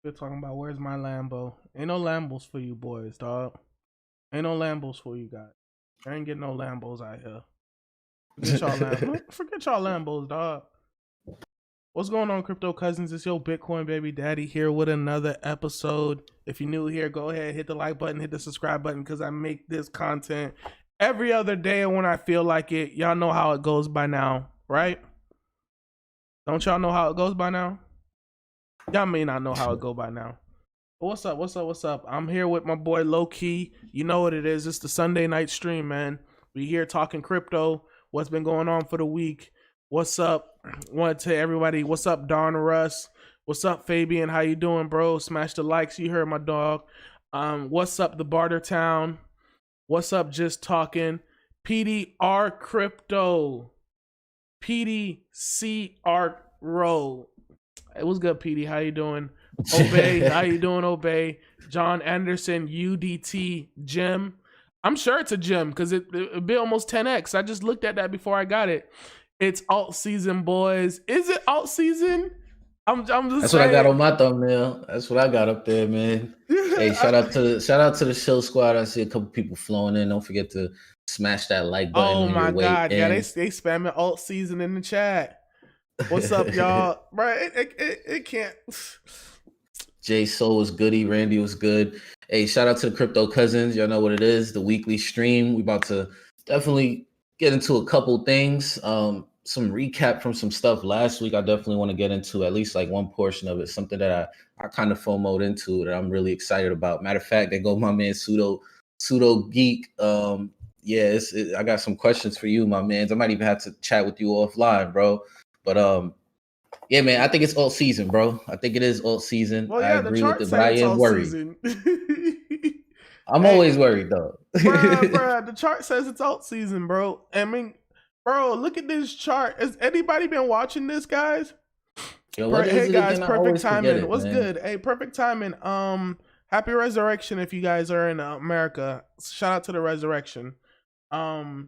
They're talking about where's my Lambo. Ain't no Lambos for you boys, dog. Ain't no Lambos for you guys. I ain't getting no Lambos out here. Forget y'all Lambos, dog. What's going on, crypto cousins? It's your Bitcoin baby daddy here with another episode. If you're new here, go ahead, hit the like button, hit the subscribe button, because I make this content every other day when I feel like it. Y'all know how it goes by now, right? Don't y'all know how it goes by now? Y'all may not know how it go by now. What's up? I'm here with my boy Low Key. You know what it is. It's the Sunday night stream, man. We here talking crypto. What's been going on for the week? What's up? Want to everybody. What's up, Don Russ? What's up, Fabian? How you doing, bro? Smash the likes. You heard my dog. What's up, the Barter Town? What's up, Just Talking? PDR Crypto. PDCR Row. It was good, PD. How you doing? Obey. How you doing, Obey? John Anderson, UDT Gem. I'm sure it's a gem because it'd be almost 10x. I just looked at that before I got it. It's alt season, boys. Is it alt season? I'm just That's saying. what I got on my thumbnail. That's what I got up there, man. Hey, shout out to the show squad. I see a couple people flowing in. Don't forget to smash that like button. Oh on my your way god, in. yeah, they spamming alt season in the chat. What's up, y'all? Right, it can't. Jay Soul was goody. Randy was good. Hey, shout out to the crypto cousins. Y'all know what it is. The weekly stream. We about to definitely get into a couple things. Some recap from some stuff last week. I definitely want to get into at least like one portion of it. Something that I kind of FOMO'd into that I'm really excited about. Matter of fact, there go my man Pseudo Geek. Yeah, I got some questions for you, my man. I might even have to chat with you offline, bro. But yeah, man, I think it's alt season, bro. I think it is alt season. Well, yeah, I agree with it, but I am worried. I'm always worried, though. bruh, the chart says it's alt season, bro. I mean, bro, look at this chart. Has anybody been watching this, guys? Yo, hey, guys, perfect timing. What's man. good? Hey, perfect timing. Happy Resurrection if you guys are in America. Shout out to the Resurrection. I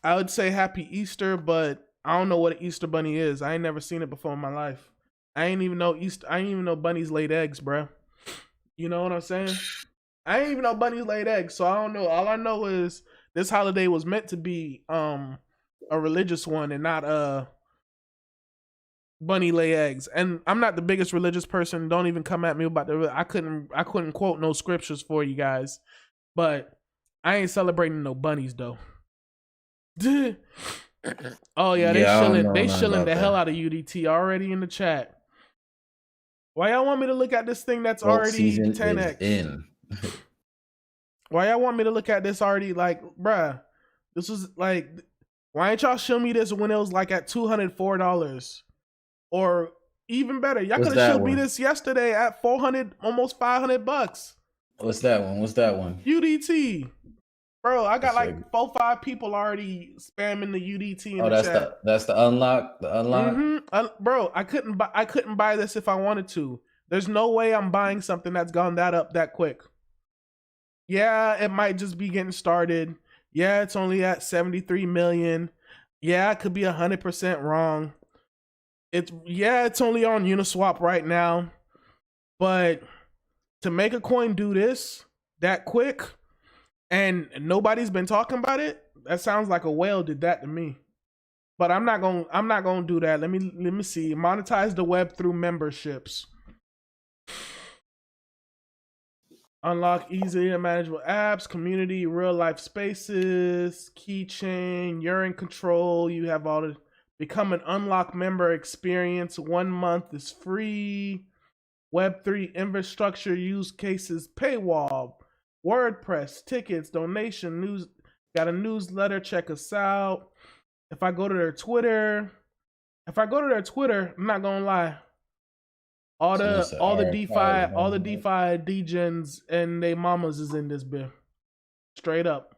would say Happy Easter, but I don't know what an Easter bunny is. I ain't never seen it before in my life. I ain't even know bunnies laid eggs, bro. You know what I'm saying? I ain't even know bunnies laid eggs, so I don't know. All I know is this holiday was meant to be a religious one and not a bunny lay eggs. And I'm not the biggest religious person. Don't even come at me about the. I couldn't quote no scriptures for you guys, but I ain't celebrating no bunnies though. Oh yeah, they shilling the hell out of UDT already in the chat. Why y'all want me to look at this thing that's already 10x? Why y'all want me to look at this already? Like, bruh, this was like, why ain't y'all show me this when it was like at $204? Or even better, y'all could have showed me this yesterday at $400, almost $500. What's that one? UDT. Bro, I got like 4-5 people already spamming the UDT in the chat. That's the unlock. The unlock. Mm-hmm. Bro, I couldn't buy this if I wanted to. There's no way I'm buying something that's gone that up that quick. Yeah, it might just be getting started. Yeah, it's only at 73 million. Yeah, I could be 100% wrong. It's only on Uniswap right now. But to make a coin do this that quick, and nobody's been talking about it, that sounds like a whale did that to me. But I'm not gonna do that. Let me see. Monetize the web through memberships. Unlock easy and manageable apps, community, real life spaces, keychain, you're in control. You have all the become an unlock member experience. 1 month is free. Web3 infrastructure use cases, paywall. WordPress, tickets, donation, news, got a newsletter, check us out. If I go to their Twitter, I'm not gonna lie. All the DeFi degens and they mamas is in this bit. Straight up.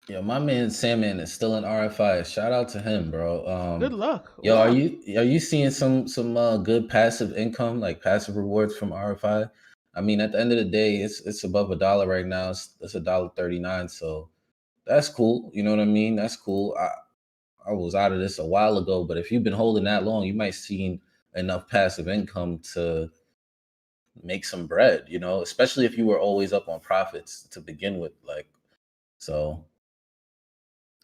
Yeah, my man Sandman is still in RFI. Shout out to him, bro. Good luck. Yo, are you seeing some good passive income, like passive rewards from RFI? I mean, at the end of the day, it's above $1 right now. It's $1.39, so that's cool. You know what I mean? That's cool. I was out of this a while ago, but if you've been holding that long, you might see enough passive income to make some bread, you know, especially if you were always up on profits to begin with. Like, so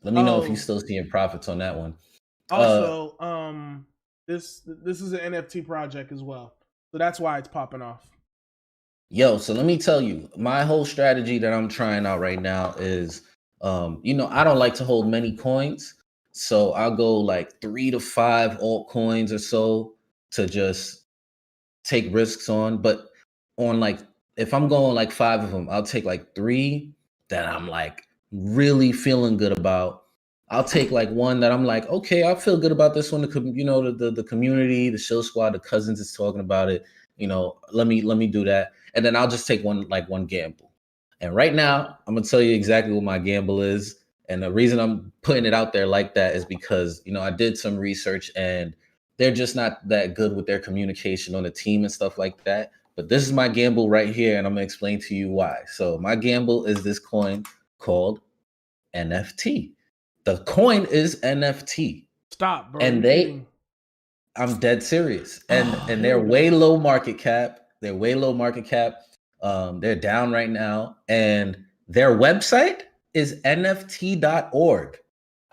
let me know if you Oh, still seeing profits on that one. also, this is an NFT project as well, so that's why it's popping off. Yo, so let me tell you, my whole strategy that I'm trying out right now is, you know, I don't like to hold many coins, so I'll go like 3 to 5 altcoins or so to just take risks on. But on like, if I'm going like 5 of them, I'll take like 3 that I'm like really feeling good about. I'll take like one that I'm like, okay, I feel good about this one. You know, the community, the show squad, the cousins is talking about it. You know, let me do that, and then I'll just take one gamble. And right now, I'm gonna tell you exactly what my gamble is. And the reason I'm putting it out there like that is because, you know, I did some research and they're just not that good with their communication on the team and stuff like that. But this is my gamble right here, and I'm gonna explain to you why. So my gamble is this coin called NFT. The coin is NFT. Stop, bro. And You're kidding. I'm dead serious. And Here they're we go. way low market cap. They're way low market cap. They're down right now. And their website is nft.org.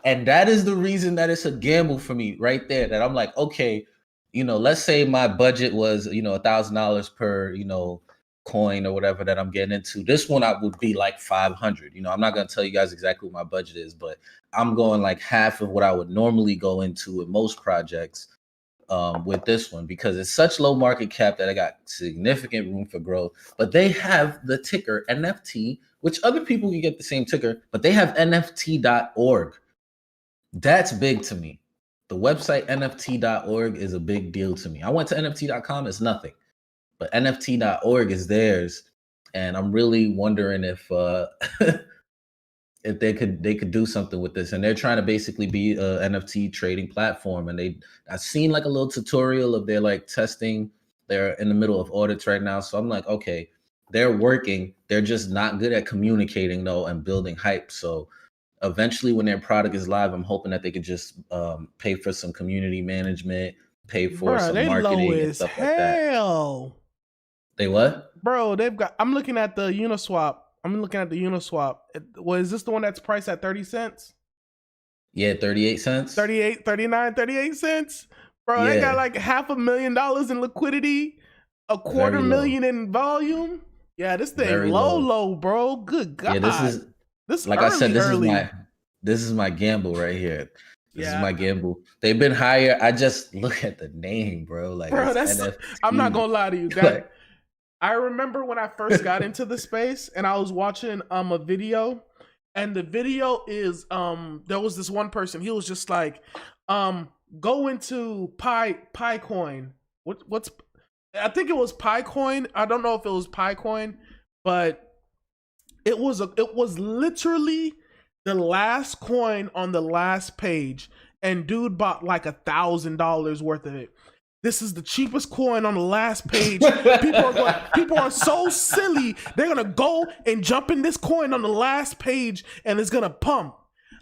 And that is the reason that it's a gamble for me right there. That I'm like, okay, you know, let's say my budget was, you know, $1,000 per, you know, coin or whatever that I'm getting into. This one I would be like 500. You know, I'm not gonna tell you guys exactly what my budget is, but I'm going like half of what I would normally go into in most projects with this one because it's such low market cap that I got significant room for growth. But they have the ticker NFT, which other people can get the same ticker, but they have nft.org. That's big to me. The website nft.org is a big deal to me. I went to nft.com, it's nothing. But nft.org is theirs. And I'm really wondering if if they could do something with this. And they're trying to basically be a NFT trading platform. And I've seen like a little tutorial of their like testing. They're in the middle of audits right now. So I'm like, okay, they're working. They're just not good at communicating though and building hype. So eventually when their product is live, I'm hoping that they could just pay for some community management, pay for Bro, some they low marketing and as stuff like that. hell. They what? Bro, they've got. I'm looking at the Uniswap. Is this the one that's priced at 30 cents? Yeah, 38 cents. 38, 39, 38 cents. Bro, they got like $500,000 in liquidity, $250,000 in volume. Yeah, this thing Very low, bro. Good God. Yeah, this like early, I said, this is my gamble right here. This is my gamble. They've been higher. I just look at the name, bro. Like, bro, that's NFT. I'm not gonna lie to you. That I remember when I first got into the space and I was watching a video, and the video is there was this one person, he was just like, go into Picoin. What's I think it was Picoin. I don't know if it was Picoin, but it was literally the last coin on the last page, and dude bought like $1,000 worth of it. This is the cheapest coin on the last page. People are so silly. They're gonna go and jump in this coin on the last page, and it's gonna pump.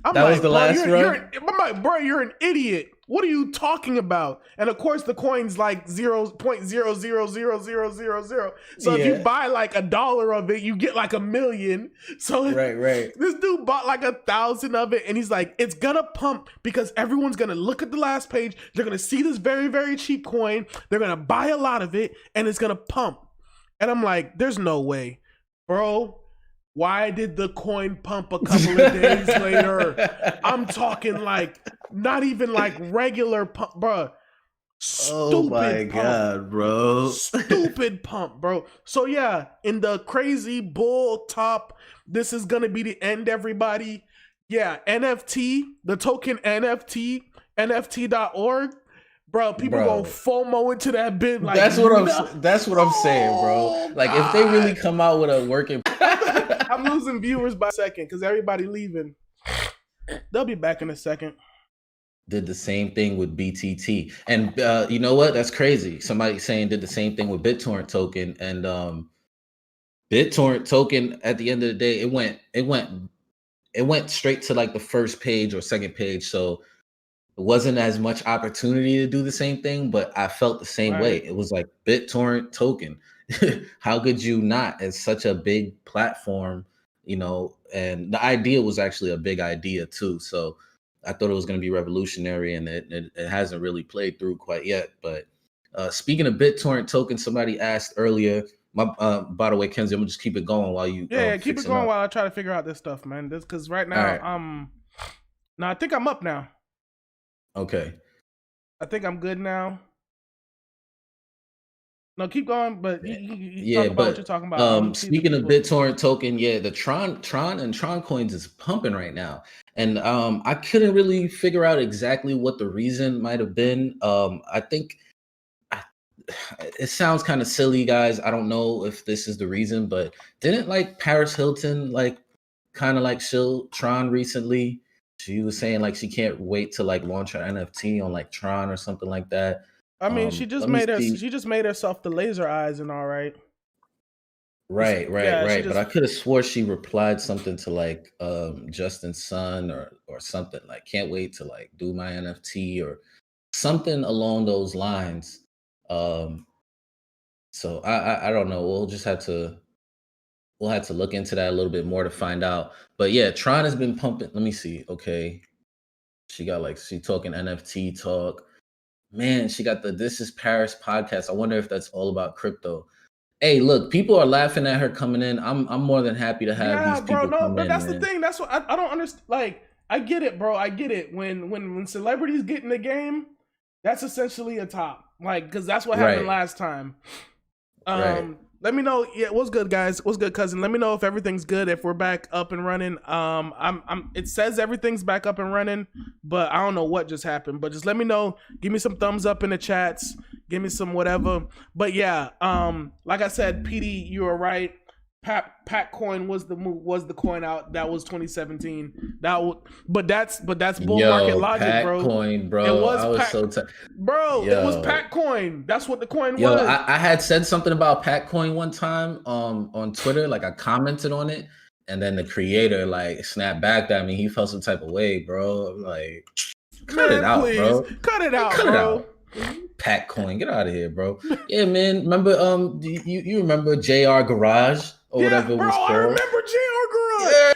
I'm that like, was the last run. I'm like, bro, you're an idiot. What are you talking about? And of course, the coin's like 0.000000. So if you buy like $1 of it, you get like 1,000,000. So right. This dude bought like 1,000 of it, and he's like, it's gonna pump because everyone's gonna look at the last page. They're gonna see this very, very cheap coin. They're gonna buy a lot of it, and it's gonna pump. And I'm like, there's no way, bro. Why did the coin pump a couple of days later? I'm talking like not even like regular pump, bro. Stupid oh my pump. God, bro. Stupid pump, bro. So yeah, in the crazy bull top, this is gonna be the end, everybody. Yeah, NFT, the token NFT, NFT.org. Bro, people gonna FOMO into that bit. Like that's what I'm saying, bro. Like if they really come out with a working I'm losing viewers by a second because everybody leaving. They'll be back in a second. Did the same thing with BTT. And you know what? That's crazy. Somebody saying did the same thing with BitTorrent token. And BitTorrent token at the end of the day, it went straight to like the first page or second page. So it wasn't as much opportunity to do the same thing, but I felt the same way. It was like BitTorrent token. how could you not? It's such a big platform, you know, and the idea was actually a big idea too. So I thought it was going to be revolutionary, and it hasn't really played through quite yet. But speaking of BitTorrent tokens, somebody asked earlier. By the way, Kenzie, I'm gonna just keep it going while you Yeah, keep it fixing going up. while I try to figure out this stuff, man. This because right All now, right. no, I think I'm up now. Okay. I think I'm good now. No, keep going, but you Yeah, talk about what you're but talking about. See the speaking of people. BitTorrent token, yeah, the Tron and Tron coins is pumping right now. And I couldn't really figure out exactly what the reason might have been. I think I, it sounds kind of silly, guys. I don't know if this is the reason, but didn't like Paris Hilton like kind of like shill Tron recently? She was saying like she can't wait to like launch her NFT on like Tron or something like that. I mean, she just Let me made her. see. She just made herself the laser eyes and all right. Right, right, Yeah, she right. But just. I could have swore she replied something to like Justin's son or something like can't wait to like do my NFT or something along those lines. Um so I don't know. We'll have to look into that a little bit more to find out. But yeah, Tron has been pumping. Let me see. Okay. She got like she talking NFT talk. Man, she got the This Is Paris podcast. I wonder if that's all about crypto. Hey, look, people are laughing at her coming in. I'm more than happy to have Yeah, these bro. people No, come but in, that's the man. thing. That's what I don't understand. Like, I get it, bro. I get it. When celebrities get in the game, that's essentially a top. Like, because that's what happened Right, last time. right. Let me know. Yeah, what's good, guys? What's good, cousin? Let me know if everything's good. If we're back up and running. It says everything's back up and running, but I don't know what just happened. But just let me know. Give me some thumbs up in the chats. Give me some whatever. But yeah, like I said, PD, you were right. Pat coin was the coin out. That was 2017. But that's bull market Yo, logic, Pat bro. Coin, It bro. was I was Pat, so bro. It was yo. Pat coin. That's what the coin Yo, was. I had said something about Pat Coin one time on Twitter, like I commented on it, and then the creator like snapped back at me. He felt some type of way, bro. I'm like, cut it Man, out, please bro. cut it Like, out, cut it bro. out. Pat Coin, get out of here, bro. Yeah, man. Remember, you remember JR Garage or Yeah, whatever it bro, was I called? remember JR Garage. Yeah,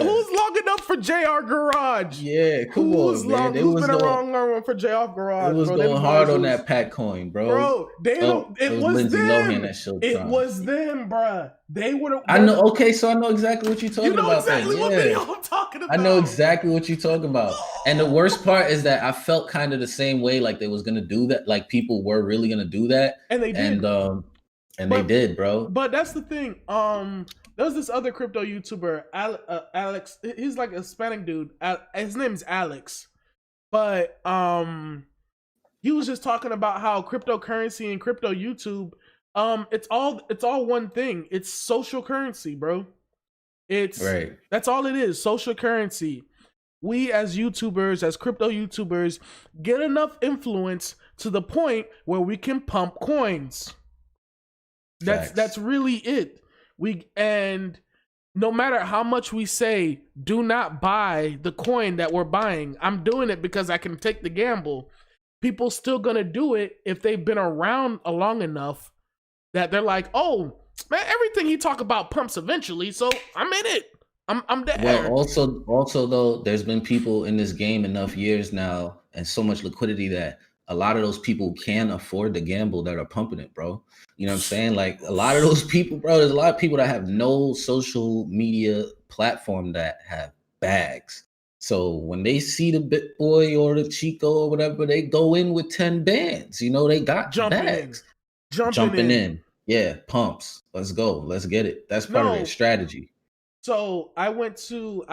Who's long enough for JR Garage? yeah. Come on, man. Who's been around for JR It Garage, was bro? Them going boys hard on was, that Pat Coin, bro. bro. They Oh, don't. it It was was Lindsay Lohan them. that showed It Tron. was them, bruh. They would have. I know. Okay, so I know exactly what you're You talking know about. Then, exactly what yeah, video I'm talking I know about. exactly what you're talking about. And the worst part is that I felt kind of the same way, like they was gonna do that, like people were really gonna do that, And they did. And they did, bro. But that's the thing. There was this other crypto YouTuber, Alex. He's like a Hispanic dude. His name's Alex. But he was just talking about how cryptocurrency and crypto YouTube, it's all one thing. It's social currency, bro. Right. That's all it is. Social currency. We as YouTubers, as crypto YouTubers, get enough influence to the point where we can pump coins. That's really it. And no matter how much we say, do not buy the coin that we're buying. I'm doing it because I can take the gamble. People still gonna do it if they've been around long enough that they're like, oh man, everything he talk about pumps eventually, so I'm in it. I'm there. Well, also though, there's been people in this game enough years now, and so much liquidity that a lot of those people can afford to gamble that are pumping it, bro. You know what I'm saying? Like a lot of those people, bro. There's a lot of people that have no social media platform that have bags. So when they see the Bit Boy or the Chico or whatever, they go in with 10 bands. You know, they got bags. Jumping in. Yeah, pumps. Let's go. Let's get it. That's part of their No. strategy. So I went to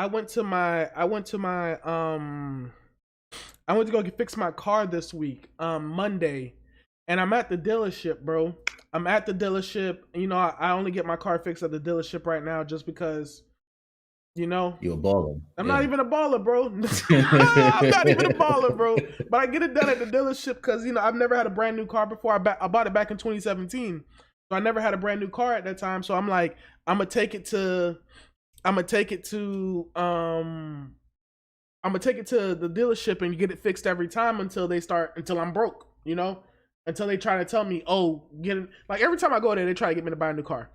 go fix my car this week, Monday, and I'm at the dealership, bro. I'm at the dealership. You know, I only get my car fixed at the dealership right now just because, you know, You're a baller. I'm not even a baller, bro. I'm not even a baller, bro. But I get it done at the dealership because, you know, I've never had a brand new car before. I bought it back in 2017. So I never had a brand new car at that time. So I'm like, I'm gonna take it to the dealership and get it fixed every time until I'm broke, you know? until they try to tell me, oh, get it. Like every time I go there, they try to get me to buy a new car.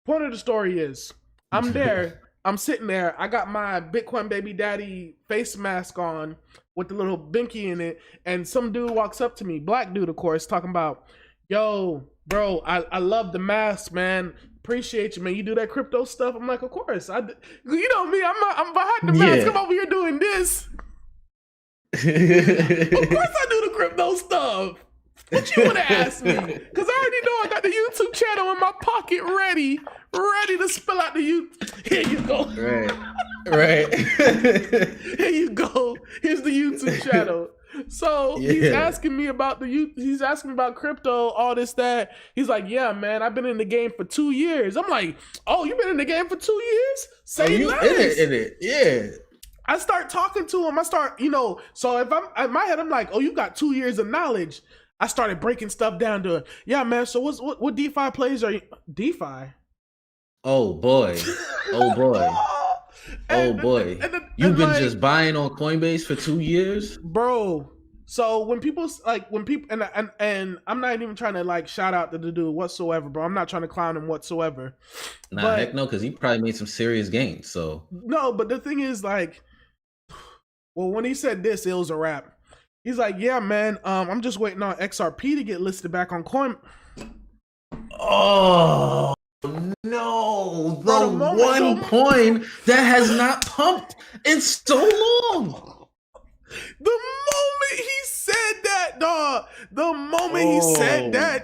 Point of the story is, I'm there, I'm sitting there, I got my Bitcoin baby daddy face mask on with the little binky in it, and some dude walks up to me, black dude, of course, talking about, yo, bro, I love the mask, man. Appreciate you, man. You do that crypto stuff. I'm like, of course. You know me. I'm behind the mask. I'm over here doing this. Of course, I do the crypto stuff. What you would have asked me? Because I already know I got the YouTube channel in my pocket, ready to spill out the YouTube. Here you go. Right. Here you go. Here's the YouTube channel. So he's asking me about he's asking me about crypto, all this, that. He's like, yeah, man, I've been in the game for 2 years. I'm like, oh, you've been in the game for 2 years? Say less. In it. Yeah. I start talking to him. I start, so if I'm in my head, I'm like, oh, you got 2 years of knowledge. I started breaking stuff down to, yeah, man. So what DeFi plays are you? DeFi? Oh boy. You've been just buying on Coinbase for 2 years, bro. So when people and I'm not even trying to like shout out to the dude whatsoever, bro. I'm not trying to clown him whatsoever. Heck no, because he probably made some serious gains. So no, but the thing is, like, well, when he said this, it was a wrap. He's like, yeah, man. I'm just waiting on XRP to get listed back on Coin. Oh. No, the one coin that has not pumped in so long. The moment he said that, dog,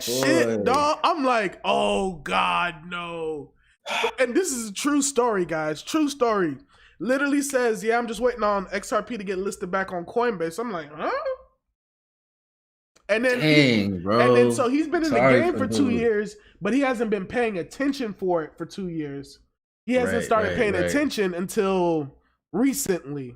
shit, dog, I'm like, oh God, no. And this is a true story, guys. True story. Literally says, yeah, I'm just waiting on XRP to get listed back on Coinbase. I'm like, huh? And then, so he's been in the game for 2 years, but he hasn't been paying attention for it for 2 years. He hasn't started paying attention until recently.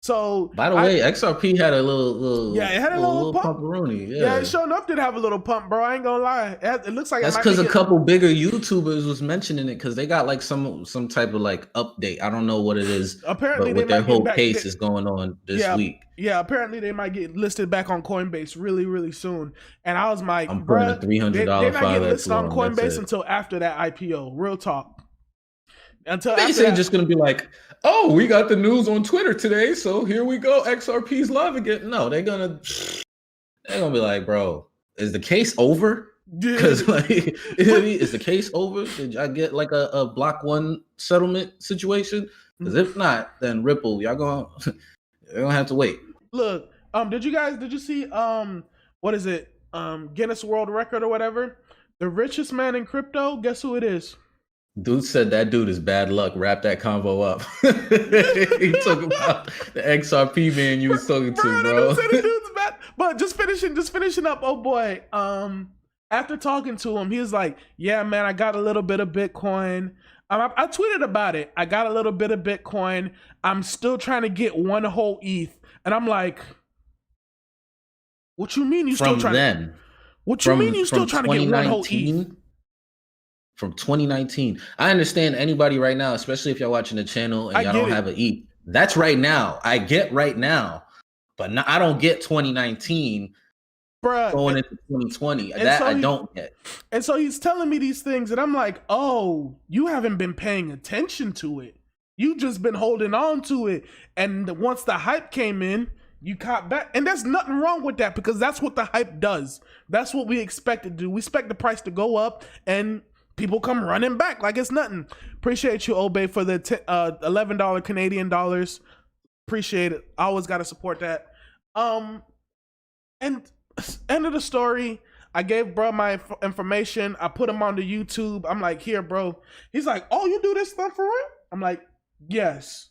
So, by the way, XRP had a little it had a little pump. Pumperoonie. Yeah, it sure enough did have a little pump, bro. I ain't gonna lie. It looks like that's because a couple bigger YouTubers was mentioning it because they got like some type of like update. I don't know what it is. Apparently, but their whole case is going on this week. Yeah, apparently they might get listed back on Coinbase really, really soon. And I was like, I'm putting a $300 they're not getting listed on loan. Coinbase until after that IPO. Real talk. Until they say just gonna be like, oh, we got the news on Twitter today, so here we go. XRP's live again. No, they're gonna be like, bro, is the case over? Because like, is the case over? Did I get like a block one settlement situation? Because if not, then Ripple, you're gonna have to wait. Look, did you see what is it? Guinness World Record or whatever? The richest man in crypto, guess who it is? Dude said that dude is bad luck. Wrap that convo up. He talking about the XRP man you was talking to, bro. Said the dude's bad. But just finishing up. Oh boy. After talking to him, he was like, "Yeah, man, I got a little bit of Bitcoin. I tweeted about it. I got a little bit of Bitcoin. I'm still trying to get one whole ETH." And I'm like, "What you mean you still trying?" What you mean you still trying to get one whole ETH? From 2019. I understand anybody right now, especially if y'all watching the channel and y'all don't have an ETH. That's right now. I get right now. But I don't get 2019 going into 2020. That I don't get. And so he's telling me these things and I'm like, oh, you haven't been paying attention to it. You just been holding on to it. And once the hype came in, you caught back. And there's nothing wrong with that because that's what the hype does. That's what we expect to do. We expect the price to go up and people come running back like it's nothing. Appreciate you, Obey, for the $11 Canadian dollars. Appreciate it. I always got to support that. And end of the story. I gave bro my information. I put him on the YouTube. I'm like, here, bro. He's like, oh, you do this stuff for real? I'm like, yes.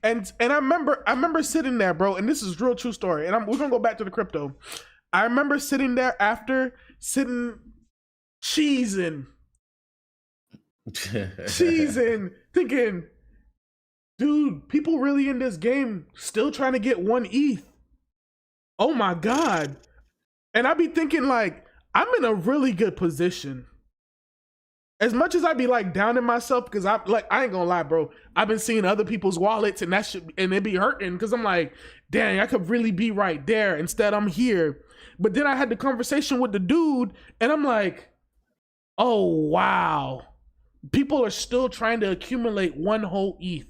And I remember sitting there, bro. And this is real true story. And we're gonna go back to the crypto. I remember sitting there cheesing, thinking, dude, people really in this game still trying to get one ETH. Oh my God. And I be thinking like, I'm in a really good position. as much as I be like down in myself, because I ain't gonna lie, bro. I've been seeing other people's wallets and and it be hurting because I'm like, dang, I could really be right there. Instead, I'm here. But then I had the conversation with the dude, and I'm like, oh wow, people are still trying to accumulate one whole ETH.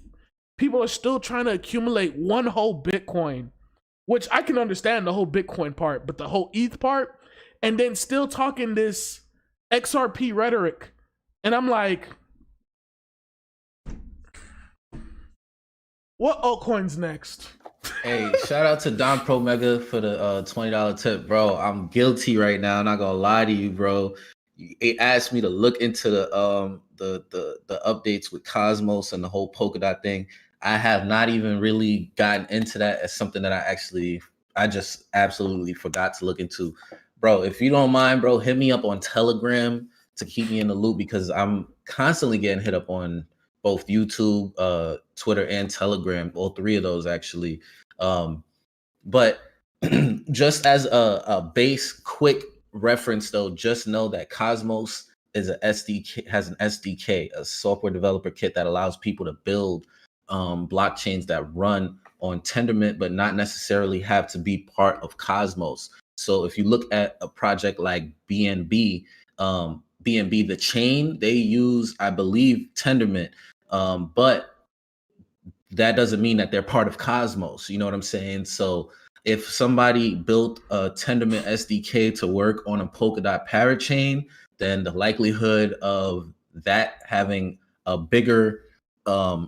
People are still trying to accumulate one whole Bitcoin, which I can understand the whole Bitcoin part, but the whole ETH part, and then still talking this XRP rhetoric. And I'm like, what altcoin's next? Hey, shout out to Don Pro Mega for the $20 tip, bro. I'm guilty right now. I'm not gonna lie to you, bro. It asked me to look into the updates with Cosmos and the whole Polkadot thing. I have not even really gotten into that as something that I just absolutely forgot to look into. Bro, if you don't mind, bro, hit me up on Telegram to keep me in the loop because I'm constantly getting hit up on both YouTube, Twitter, and Telegram, all three of those actually. But just as a base quick reference though, just know that Cosmos is has an SDK, a software developer kit that allows people to build blockchains that run on Tendermint, but not necessarily have to be part of Cosmos. So if you look at a project like BNB, BNB, the chain, they use, I believe, Tendermint, but that doesn't mean that they're part of Cosmos. You know what I'm saying? So if somebody built a Tendermint SDK to work on a Polkadot parachain, then the likelihood of that having a bigger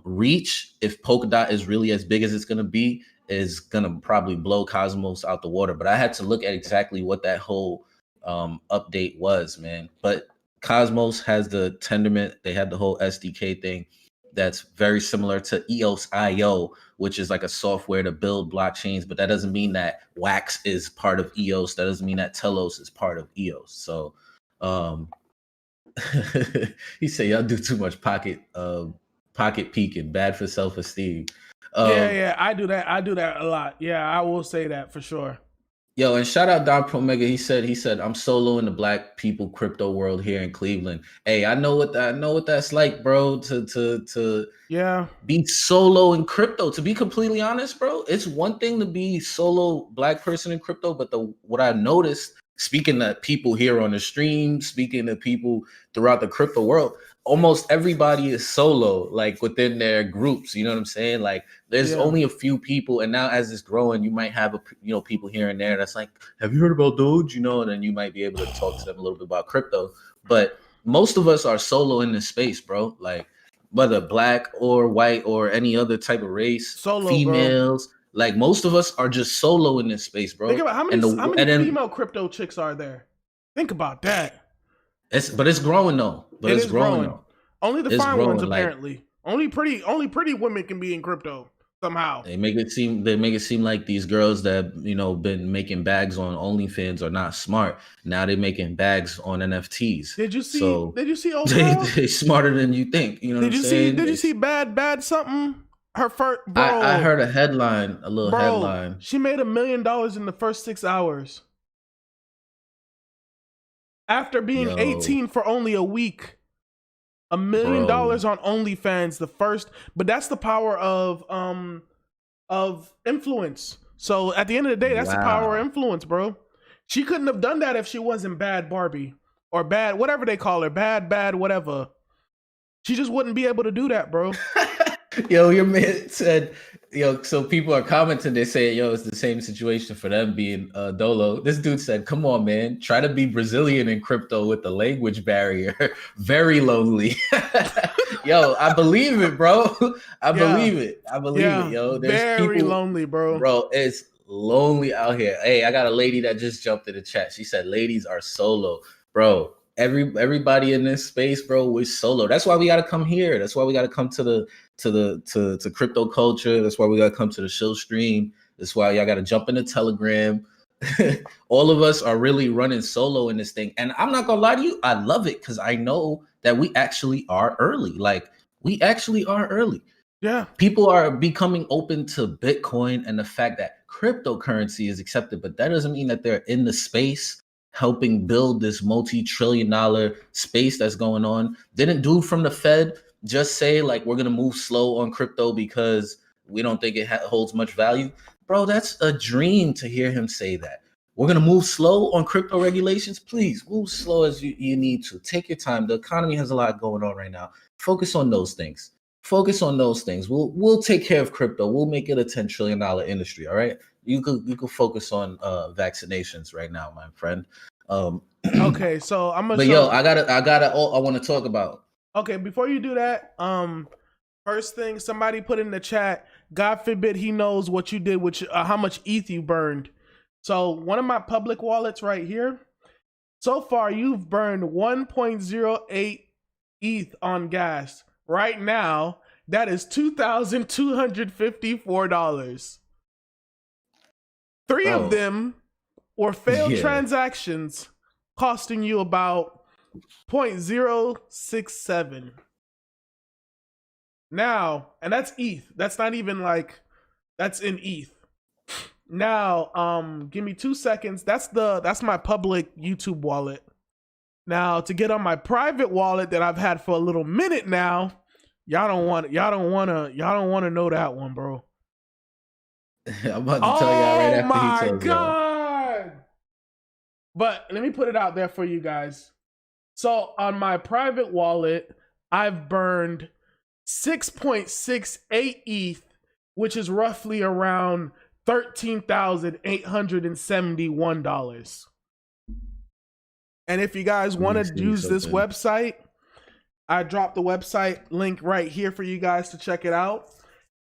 reach, if Polkadot is really as big as it's going to be, is going to probably blow Cosmos out the water. But I had to look at exactly what that whole update was, man. But Cosmos has the Tendermint. They had the whole SDK thing that's very similar to EOS.io, which is like a software to build blockchains, but that doesn't mean that Wax is part of EOS. That doesn't mean that Telos is part of EOS. So he said y'all do too much pocket peeking, bad for self-esteem. Yeah, I do that. I do that a lot. Yeah, I will say that for sure. Yo, and shout out Don Promega. He said, I'm solo in the black people crypto world here in Cleveland. Hey, I know what that's like, bro, to yeah, be solo in crypto. To be completely honest, bro, it's one thing to be solo black person in crypto, but what I noticed, speaking to people here on the stream, speaking to people throughout the crypto world, almost everybody is solo, like within their groups. You know what I'm saying? Like there's only a few people, and now as it's growing, you might have people here and there that's like, have you heard about Doge? You know, and then you might be able to talk to them a little bit about crypto. But most of us are solo in this space, bro. Like whether black or white or any other type of race, solo, females, bro. like most of us are just solo in this space, bro. Think about how many female crypto chicks are there. Think about that. But it's growing though. But it's growing though. Only the fine ones apparently. Only pretty women can be in crypto somehow. They make it seem like these girls that been making bags on OnlyFans are not smart. Now they're making bags on NFTs. Did you see? So did you see? They smarter than you think. You know what I'm saying? Did you see bad something? Her first, bro. I heard a headline, headline. She made $1 million in the first 6 hours after being 18 for only a week. $1 million on OnlyFans, the first, but that's the power of influence. So at the end of the day, that's the power of influence, bro. She couldn't have done that if she wasn't bad Barbie or bad, whatever they call her, bad, whatever. She just wouldn't be able to do that, bro. Yo, your man said, so people are commenting, they say, it's the same situation for them being Dolo. This dude said, come on, man, try to be Brazilian in crypto with the language barrier. Very lonely. Yo, I believe it, bro. I believe it, yo. There's very lonely, bro. Bro, it's lonely out here. Hey, I got a lady that just jumped in the chat. She said, ladies are solo. Bro, everybody in this space, bro, we're solo. That's why we got to come here. That's why we got to come to crypto culture. That's why we got to come to the show stream. That's why y'all got to jump into Telegram. All of us are really running solo in this thing. And I'm not going to lie to you. I love it because I know that we actually are early. Like we actually are early. Yeah. People are becoming open to Bitcoin and the fact that cryptocurrency is accepted, but that doesn't mean that they're in the space helping build this multi-trillion-dollar space that's going on. Didn't dude from the Fed just say like we're gonna move slow on crypto because we don't think it holds much value? Bro, that's a dream to hear him say that. We're gonna move slow on crypto regulations. Please move slow as you need to. Take your time. The economy has a lot going on right now. Focus on those things. Focus on those things. We'll take care of crypto. We'll make it a $10 trillion industry. All right. You could focus on vaccinations right now, my friend. Okay, so I'm gonna. But yo, I want to talk about. Okay, before you do that, first thing, somebody put in the chat. God forbid he knows what you did, which how much ETH you burned. So one of my public wallets right here. So far, you've burned 1.08 ETH on gas. Right now, that is $2,254. Three of them were failed transactions, costing you about 0.067. Now, and that's ETH. That's not even like, that's in ETH. Now, give me 2 seconds. That's my public YouTube wallet. Now, to get on my private wallet that I've had for a little minute now, y'all don't want to know that one, bro. I'm about to tell y'all right after he tells you. Oh my god! But let me put it out there for you guys. So on my private wallet, I've burned 6.68 ETH, which is roughly around $13,871. And if you guys want to use this website, I dropped the website link right here for you guys to check it out.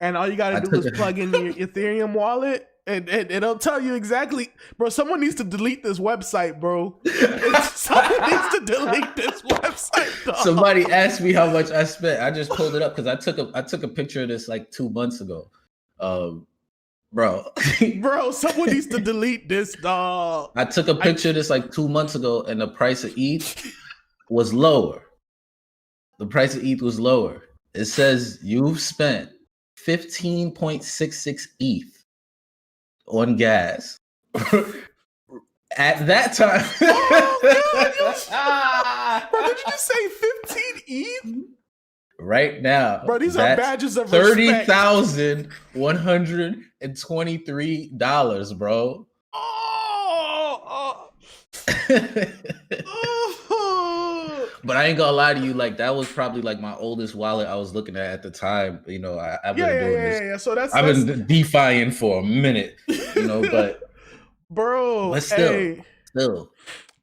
And all you got to do is plug in your Ethereum wallet, and it'll tell you exactly. Bro, someone needs to delete this website, bro. Someone needs to delete this website, dog. Somebody asked me how much I spent. I just pulled it up because I took a picture of this like 2 months ago. Bro, someone needs to delete this, dog. I took a picture of this like 2 months ago, and the price of ETH was lower. The price of ETH was lower. It says you've spent 15.66 ETH on gas. At that time. Oh, God, bro, did you just say 15 ETH? Right now, bro, these are badges of respect. $30,123, bro. But I ain't gonna lie to you, like that was probably like my oldest wallet I was looking at the time. You know, I've been doing this. Yeah. So I've been DeFiing for a minute, you know, but bro, still.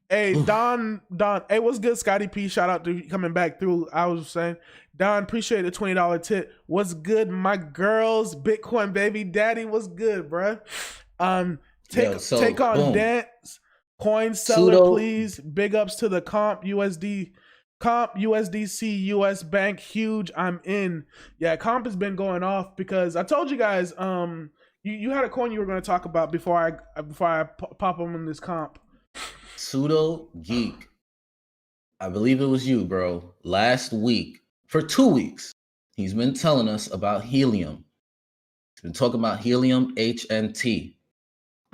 Hey, Don, hey, what's good, Scotty P? Shout out to coming back through. I was saying, Don, appreciate the $20 tip. What's good, my girls? Bitcoin baby daddy, what's good, bro? Take on boom. Dance, coin seller, please. Big ups to the comp USDC US Bank, huge. I'm in. Yeah, comp has been going off because I told you guys, you had a coin you were going to talk about before I pop them in this comp. Pseudo Geek, I believe it was you, bro. Last week, for 2 weeks, he's been telling us about helium. He's been talking about helium, HNT.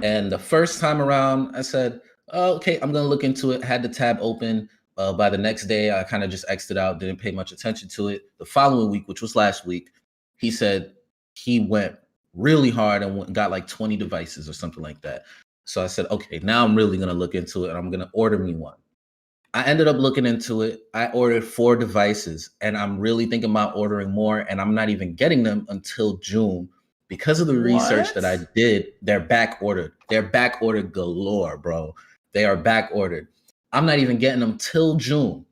And the first time around, I said, oh, okay, I'm going to look into it. Had the tab open. By the next day, I kind of just exited out, didn't pay much attention to it. The following week, which was last week, he said he went really hard and got like 20 devices or something like that. So I said, okay, now I'm really going to look into it and I'm going to order me one. I ended up looking into it. I ordered 4 devices and I'm really thinking about ordering more, and I'm not even getting them until June because of the research that I did. They're back ordered. They're back ordered galore, bro. They are back ordered. I'm not even getting them till June.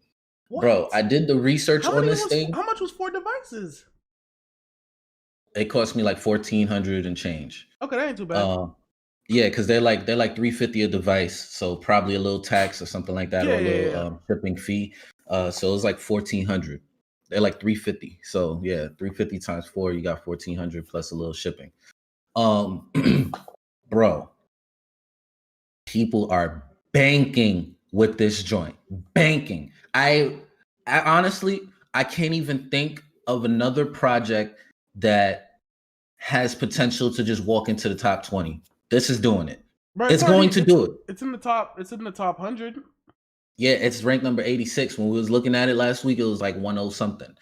What? Bro, I did the research on this thing. How much was 4 devices? It cost me like $1,400 and change. Okay, that ain't too bad. Yeah, because they're like $350 a device, so probably a little tax or something like that, or a little shipping fee. So it was like $1,400. They're like $350. So yeah, $350 times 4, you got $1,400 plus a little shipping. Bro, people are banking with this joint. Banking. I honestly, I can't even think of another project that has potential to just walk into the top 20. This is doing it. Bro, It's going to do it. It's in the top. It's in the top 100. Yeah, it's ranked number 86. When we was looking at it last week, it was like 10 something.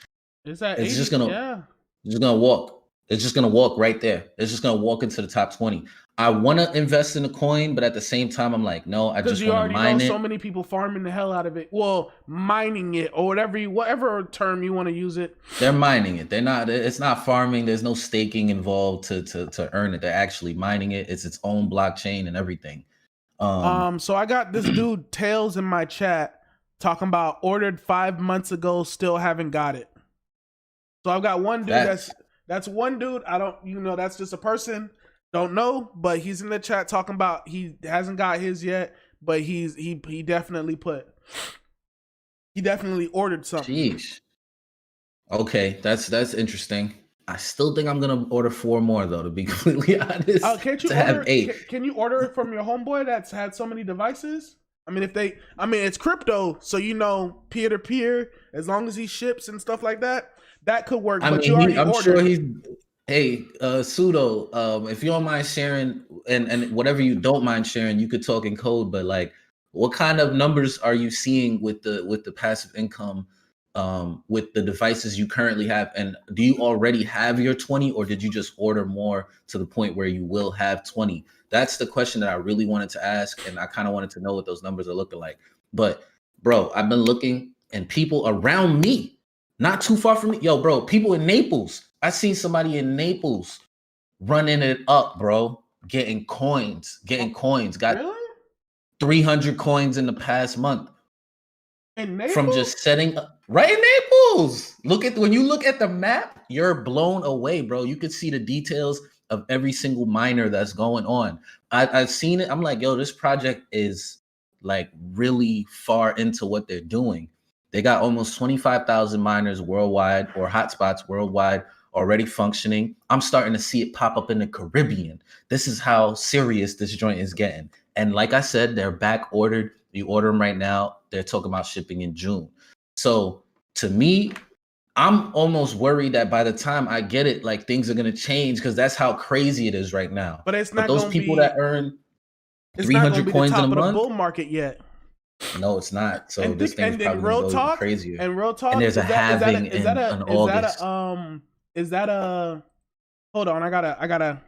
It's at It's 80. just gonna, Yeah. it's just gonna walk. It's just gonna walk right there. It's just gonna walk into the top 20. I want to invest in a coin, but at the same time, I'm like, no, I just want to mine it. So many people farming the hell out of it. Well, mining it or whatever term you want to use it. They're mining it. They're not. It's not farming. There's no staking involved to earn it. They're actually mining it. It's its own blockchain and everything. So I got this dude Tails in my chat talking about ordered 5 months ago, still haven't got it. So I've got one dude that's one dude. I don't, that's just a person. Don't know, but he's in the chat talking about he hasn't got his yet, but he definitely ordered something. Jeez. Okay, that's interesting. I still think I'm gonna order 4 more though, to be completely honest. Can't you have 8? Can you order it from your homeboy that's had so many devices? I mean, it's crypto, so peer to peer. As long as he ships and stuff like that, that could work. But you already ordered. Sure he's. Hey, Pseudo, if you don't mind sharing, and whatever you don't mind sharing, you could talk in code. But like, what kind of numbers are you seeing with the passive income? With the devices you currently have, and do you already have your 20, or did you just order more to the point where you will have 20? That's the question that I really wanted to ask, and I kind of wanted to know what those numbers are looking like. But bro, I've been looking, and people around me, not too far from me, bro, people in Naples. I seen somebody in Naples running it up, bro, getting coins, got really? 300 coins in the past month. In Naples? From just setting up right in Naples. When you look at the map, you're blown away, bro. You could see the details of every single miner that's going on. I've seen it. I'm like, this project is like really far into what they're doing. They got almost 25,000 miners worldwide, or hotspots worldwide, already functioning. I'm starting to see it pop up in the Caribbean. This is how serious this joint is getting. And like I said, they're back ordered. You order them right now. They're talking about shipping in June. So to me, I'm almost worried that by the time I get it, like things are going to change, because that's how crazy it is right now. But it's not those people that earn 300 coins in a month, bull market yet. No, it's not. So this thing's probably going to go crazier. And real talk, and there's a halving in August. Hold on, I gotta.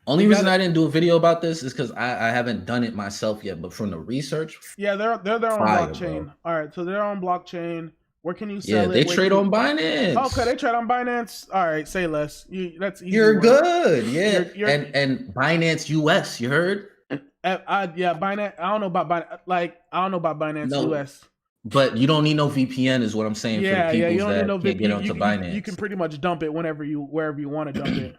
Only reason I didn't do a video about this is because I haven't done it myself yet. But from the research, they're on blockchain. Bro. All right, so they're on blockchain. Where can you sell it? Yeah, they trade on Binance. Okay, they trade on Binance. All right, say less. That's easy. You're good. Yeah, and Binance US. You heard? Binance. I don't know about Binance. I don't know about Binance US. But you don't need no VPN, is what I'm saying. For the people you don't that need no can't VPN. get onto Binance. You can pretty much dump it wherever you want to dump it.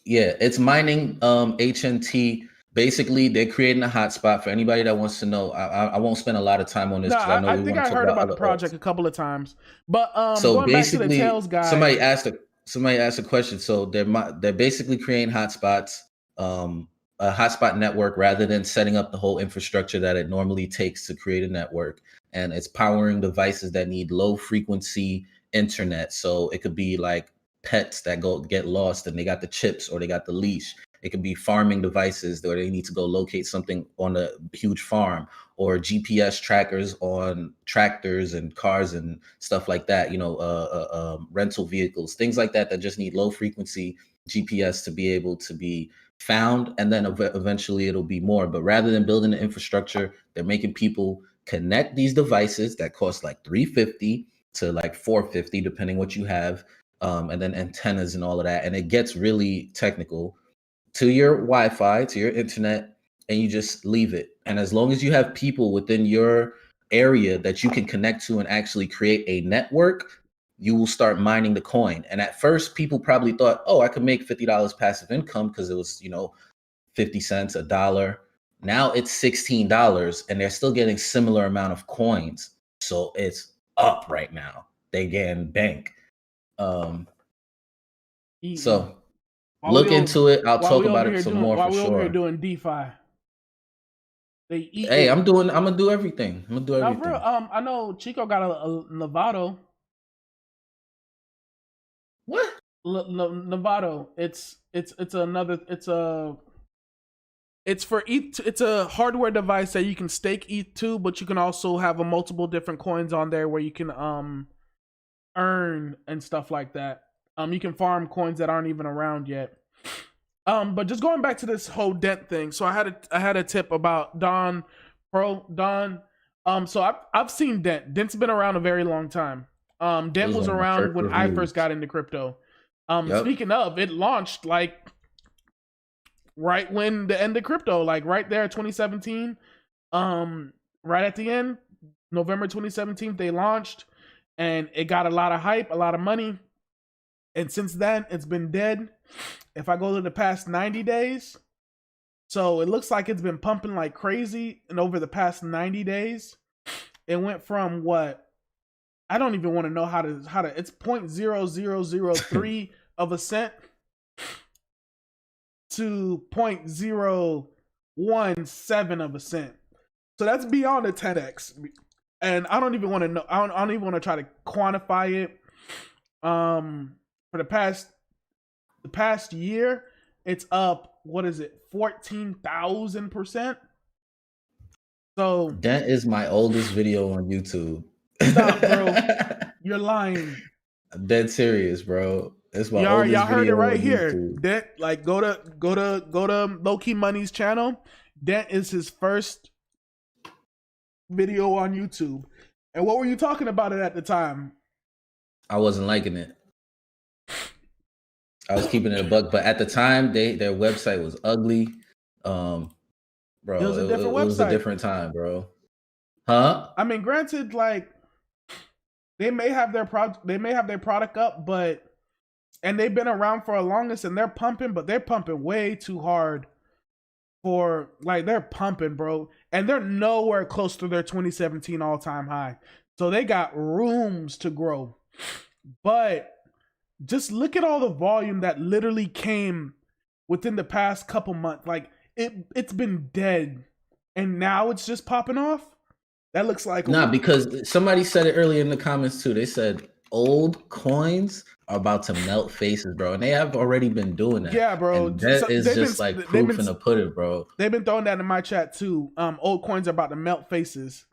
Yeah, it's mining HNT. Basically, they're creating a hotspot for anybody that wants to know. I won't spend a lot of time on this. I think I heard about the project a couple of times. But so going basically, back to the Tails guy, somebody asked a question. So they're basically creating hotspots, a hotspot network, rather than setting up the whole infrastructure that it normally takes to create a network. And it's powering devices that need low frequency internet. So it could be like pets that get lost and they got the chips or they got the leash. It could be farming devices where they need to go locate something on a huge farm, or GPS trackers on tractors and cars and stuff like that. Rental vehicles, things like that just need low frequency GPS to be able to be found. And then eventually it'll be more. But rather than building the infrastructure, they're making people connect these devices that cost like $350 to like $450, depending what you have. And then antennas and all of that. And it gets really technical, to your Wi-Fi, to your internet, and you just leave it. And as long as you have people within your area that you can connect to and actually create a network, you will start mining the coin. And at first, people probably thought, I could make $50 passive income because it was, 50 cents, $1. Now it's $16, and they're still getting similar amount of coins. So it's up right now. They getting bank. So look into it. I'll talk about it some more for sure. While we were doing DeFi, hey, I'm gonna do everything. Now, bro, I know Chico got a Novato. What? Novato. It's a It's for ETH. It's a hardware device that you can stake ETH to, but you can also have a multiple different coins on there where you can earn and stuff like that. You can farm coins that aren't even around yet. But just going back to this whole Dent thing. So I had a tip about Don. So I've seen Dent. Dent's been around a very long time. Dent was around when I first got into crypto. Speaking of, it launched like right when the end of crypto, like right there, 2017. Right at the end, November 2017, they launched, and it got a lot of hype, a lot of money. And since then, it's been dead. If I go to the past 90 days, so it looks like it's been pumping like crazy. And over the past 90 days, it went from what? I don't even want to know how to, it's 0.0003 of a cent to 0.017 of a cent. So that's beyond a 10x. And I don't even want to know, I don't even want to try to quantify it. For the past year, it's up, what is it, 14,000%? So that is my oldest video on YouTube. Stop, bro. You're lying. I'm dead serious, bro. It's my y'all oldest heard video it right on here. YouTube. Dent, like go to Low Key Money's channel. Dent is his first video on YouTube. And what were you talking about it at the time? I wasn't liking it. I was keeping it a buck, but at the time, their website was ugly. Bro, it was a different website. It was a different time, bro. Huh? I mean, granted, like they may have their product up, but and they've been around for the longest, and they're pumping way too hard for, like, they're pumping, bro, and they're nowhere close to their 2017 all-time high. So they got rooms to grow. But just look at all the volume that literally came within the past couple months. Like it's been dead, and now it's just popping off. That looks like because somebody said it earlier in the comments too. They said old coins are about to melt faces, bro, and they have already been doing that. Yeah, bro. And that is just like proof in the pudding, bro. They've been throwing that in my chat too. Old coins are about to melt faces.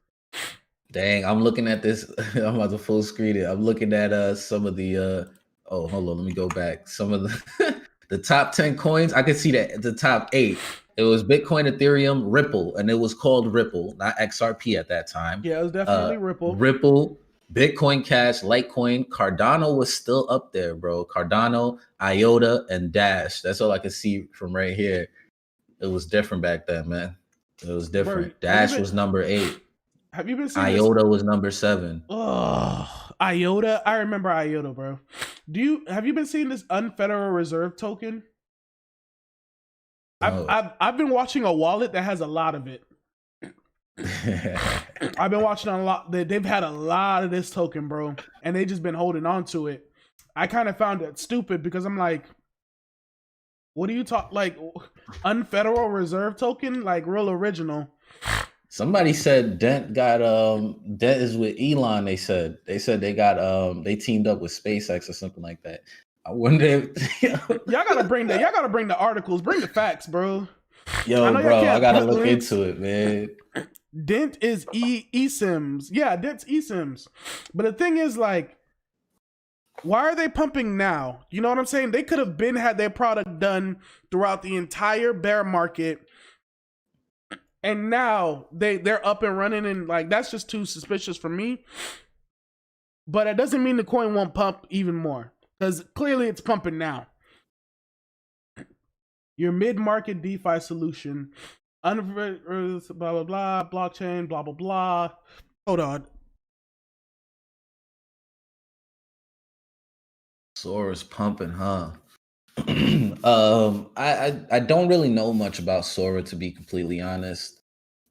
Dang, I'm looking at this. I'm about to full screen it. I'm looking at some of the oh, hold on, let me go back. Some of the the top 10 coins. I could see that the top 8. It was Bitcoin, Ethereum, Ripple, and it was called Ripple, not XRP at that time. Yeah, it was definitely Ripple. Ripple, Bitcoin Cash, Litecoin, Cardano was still up there, bro. Cardano, IOTA, and Dash. That's all I could see from right here. It was different back then, man. It was different. Bro, Dash was number 8. Have you been seeing IOTA was number 7. Oh, IOTA. I remember IOTA, bro. Have you been seeing this unfederal reserve token? No. I've been watching a wallet that has a lot of it. I've been watching a lot. They've had a lot of this token, bro, and they just been holding on to it. I kind of found it stupid because I'm like, what do you talk, like, unfederal reserve token, like real original? Somebody said Dent is with Elon. They said they got they teamed up with SpaceX or something like that. I wonder if y'all gotta bring the articles, bring the facts, bro. Yo, I gotta look into it, man. Dent is eSIMs. Yeah, Dent's eSIMs. But the thing is, like, why are they pumping now? You know what I'm saying? They could have had their product done throughout the entire bear market. And now they're up and running, and like that's just too suspicious for me. But it doesn't mean the coin won't pump even more, because clearly it's pumping now. Your mid-market DeFi solution, blah blah blah, blockchain, blah blah blah. Hold on. Sora's pumping, huh? I don't really know much about Sora, to be completely honest.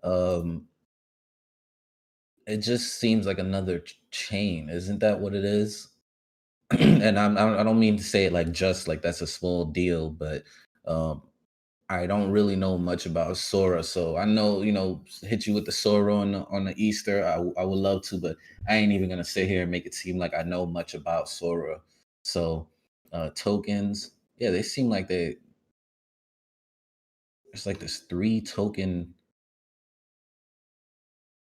It just seems like another chain, isn't that what it is? And I don't mean to say it like just like that's a small deal, but I don't really know much about Sora. So I know, hit you with the Sora on the Easter. I would love to, but I ain't even gonna sit here and make it seem like I know much about Sora. So tokens. Yeah, they seem like it's like this 3 token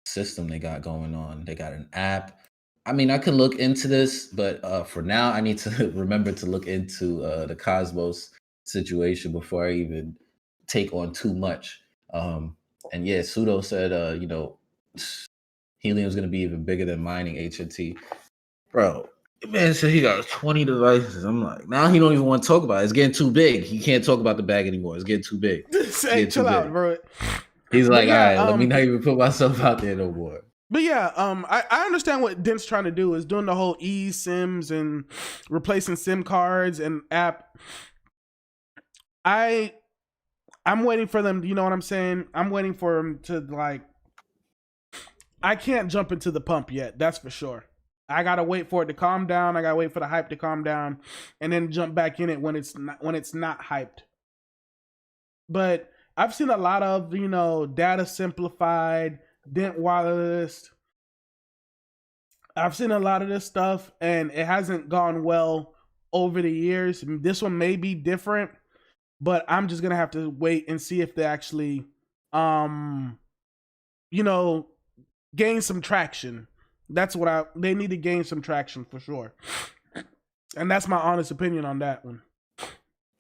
system they got going on. They got an app. I mean, I can look into this, but for now, I need to remember to look into the Cosmos situation before I even take on too much. And yeah, Pseudo said, Helium's going to be even bigger than mining HNT. Bro, man said he got 20 devices. I'm like, now he don't even want to talk about it. It's getting too big. He can't talk about the bag anymore. It's getting too big. Hey, chill out, bro. He's like, all right, let me not even put myself out there no more. But yeah, I understand what Dent's trying to do is doing the whole eSIMs and replacing SIM cards and app. I'm waiting for them. You know what I'm saying? I'm waiting for them to like. I can't jump into the pump yet. That's for sure. I gotta wait for it to calm down. I gotta wait for the hype to calm down, and then jump back in it when it's not hyped. But I've seen a lot of data simplified, Dent wireless. I've seen a lot of this stuff, and it hasn't gone well over the years. This one may be different, but I'm just gonna have to wait and see if they actually, gain some traction. That's what they need to gain some traction for sure. And that's my honest opinion on that one.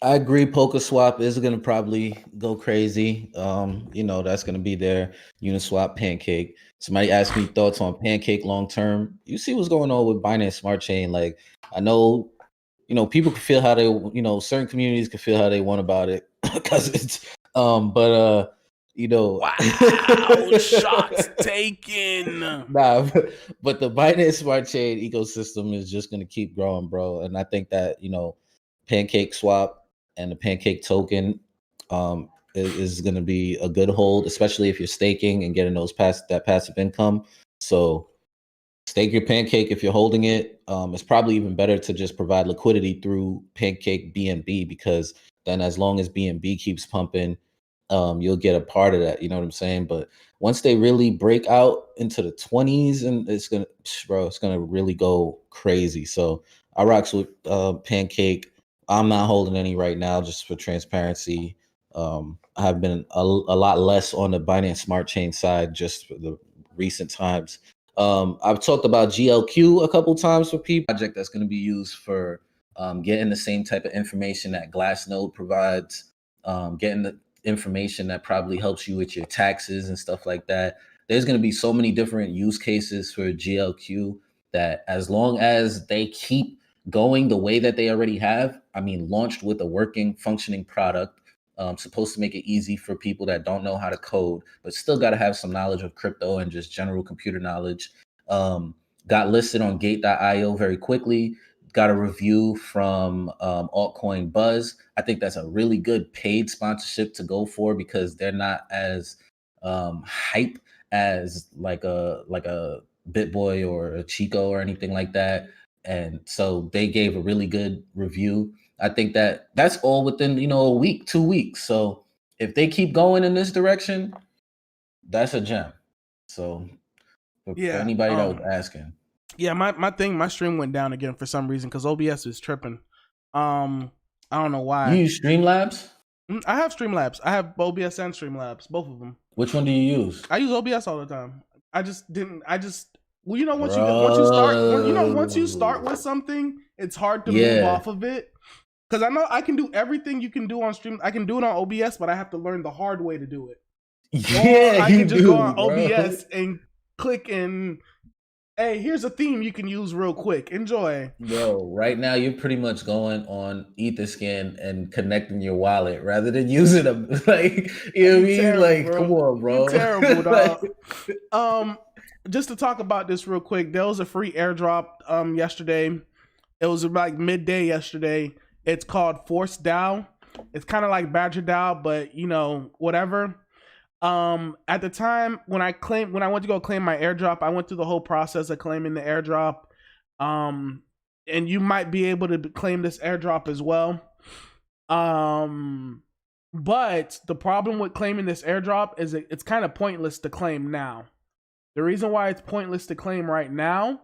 I agree. PokerSwap is going to probably go crazy. That's going to be there. Uniswap, Pancake. Somebody asked me thoughts on Pancake long term. You see what's going on with Binance Smart Chain. Like, I know, people can feel how they, certain communities can feel how they want about it because it's, wow, shots taken. Nah, but the Binance Smart Chain ecosystem is just going to keep growing, bro. And I think that, Pancake Swap and the Pancake token is going to be a good hold, especially if you're staking and getting that passive income. So stake your Pancake if you're holding it. It's probably even better to just provide liquidity through Pancake BNB, because then as long as BNB keeps pumping, you'll get a part of that. You know what I'm saying? But once they really break out into the 20s, and it's gonna really go crazy. So I rocks with Pancake. I'm not holding any right now, just for transparency. I have been a lot less on the Binance Smart Chain side just for the recent times. I've talked about GLQ a couple times for people. Project that's going to be used for getting the same type of information that Glassnode provides, getting the information that probably helps you with your taxes and stuff like that. There's going to be so many different use cases for GLQ that, as long as they keep going the way that they already have, launched with a working, functioning product, supposed to make it easy for people that don't know how to code, but still got to have some knowledge of crypto and just general computer knowledge. Got listed on Gate.io very quickly. Got a review from Altcoin Buzz. I think that's a really good paid sponsorship to go for, because they're not as hype as like a BitBoy or a Chico or anything like that. And so they gave a really good review. I think that's all within, a week, 2 weeks. So if they keep going in this direction, that's a gem. So for anybody that was asking. Yeah, my stream went down again for some reason because OBS is tripping. I don't know why. You use Streamlabs? I have Streamlabs. I have OBS and Streamlabs, both of them. Which one do you use? I use OBS all the time. Once you start with something, it's hard to move off of it. Because I know I can do everything you can do on stream. I can do it on OBS, but I have to learn the hard way to do it. Yeah, or I can just go on OBS and click and, hey, here's a theme you can use real quick. Enjoy. Bro, right now you're pretty much going on Etherscan and connecting your wallet rather than using them. Like, you know what I mean? Terrible, like, bro. Come on, bro. You're terrible, dog. Just to talk about this real quick, there was a free airdrop yesterday. It was like midday yesterday. It's called Force DAO. It's kind of like Badger DAO, but whatever. At the time when I went to go claim my airdrop, I went through the whole process of claiming the airdrop. And you might be able to claim this airdrop as well. But the problem with claiming this airdrop is it's kind of pointless to claim now. The reason why it's pointless to claim right now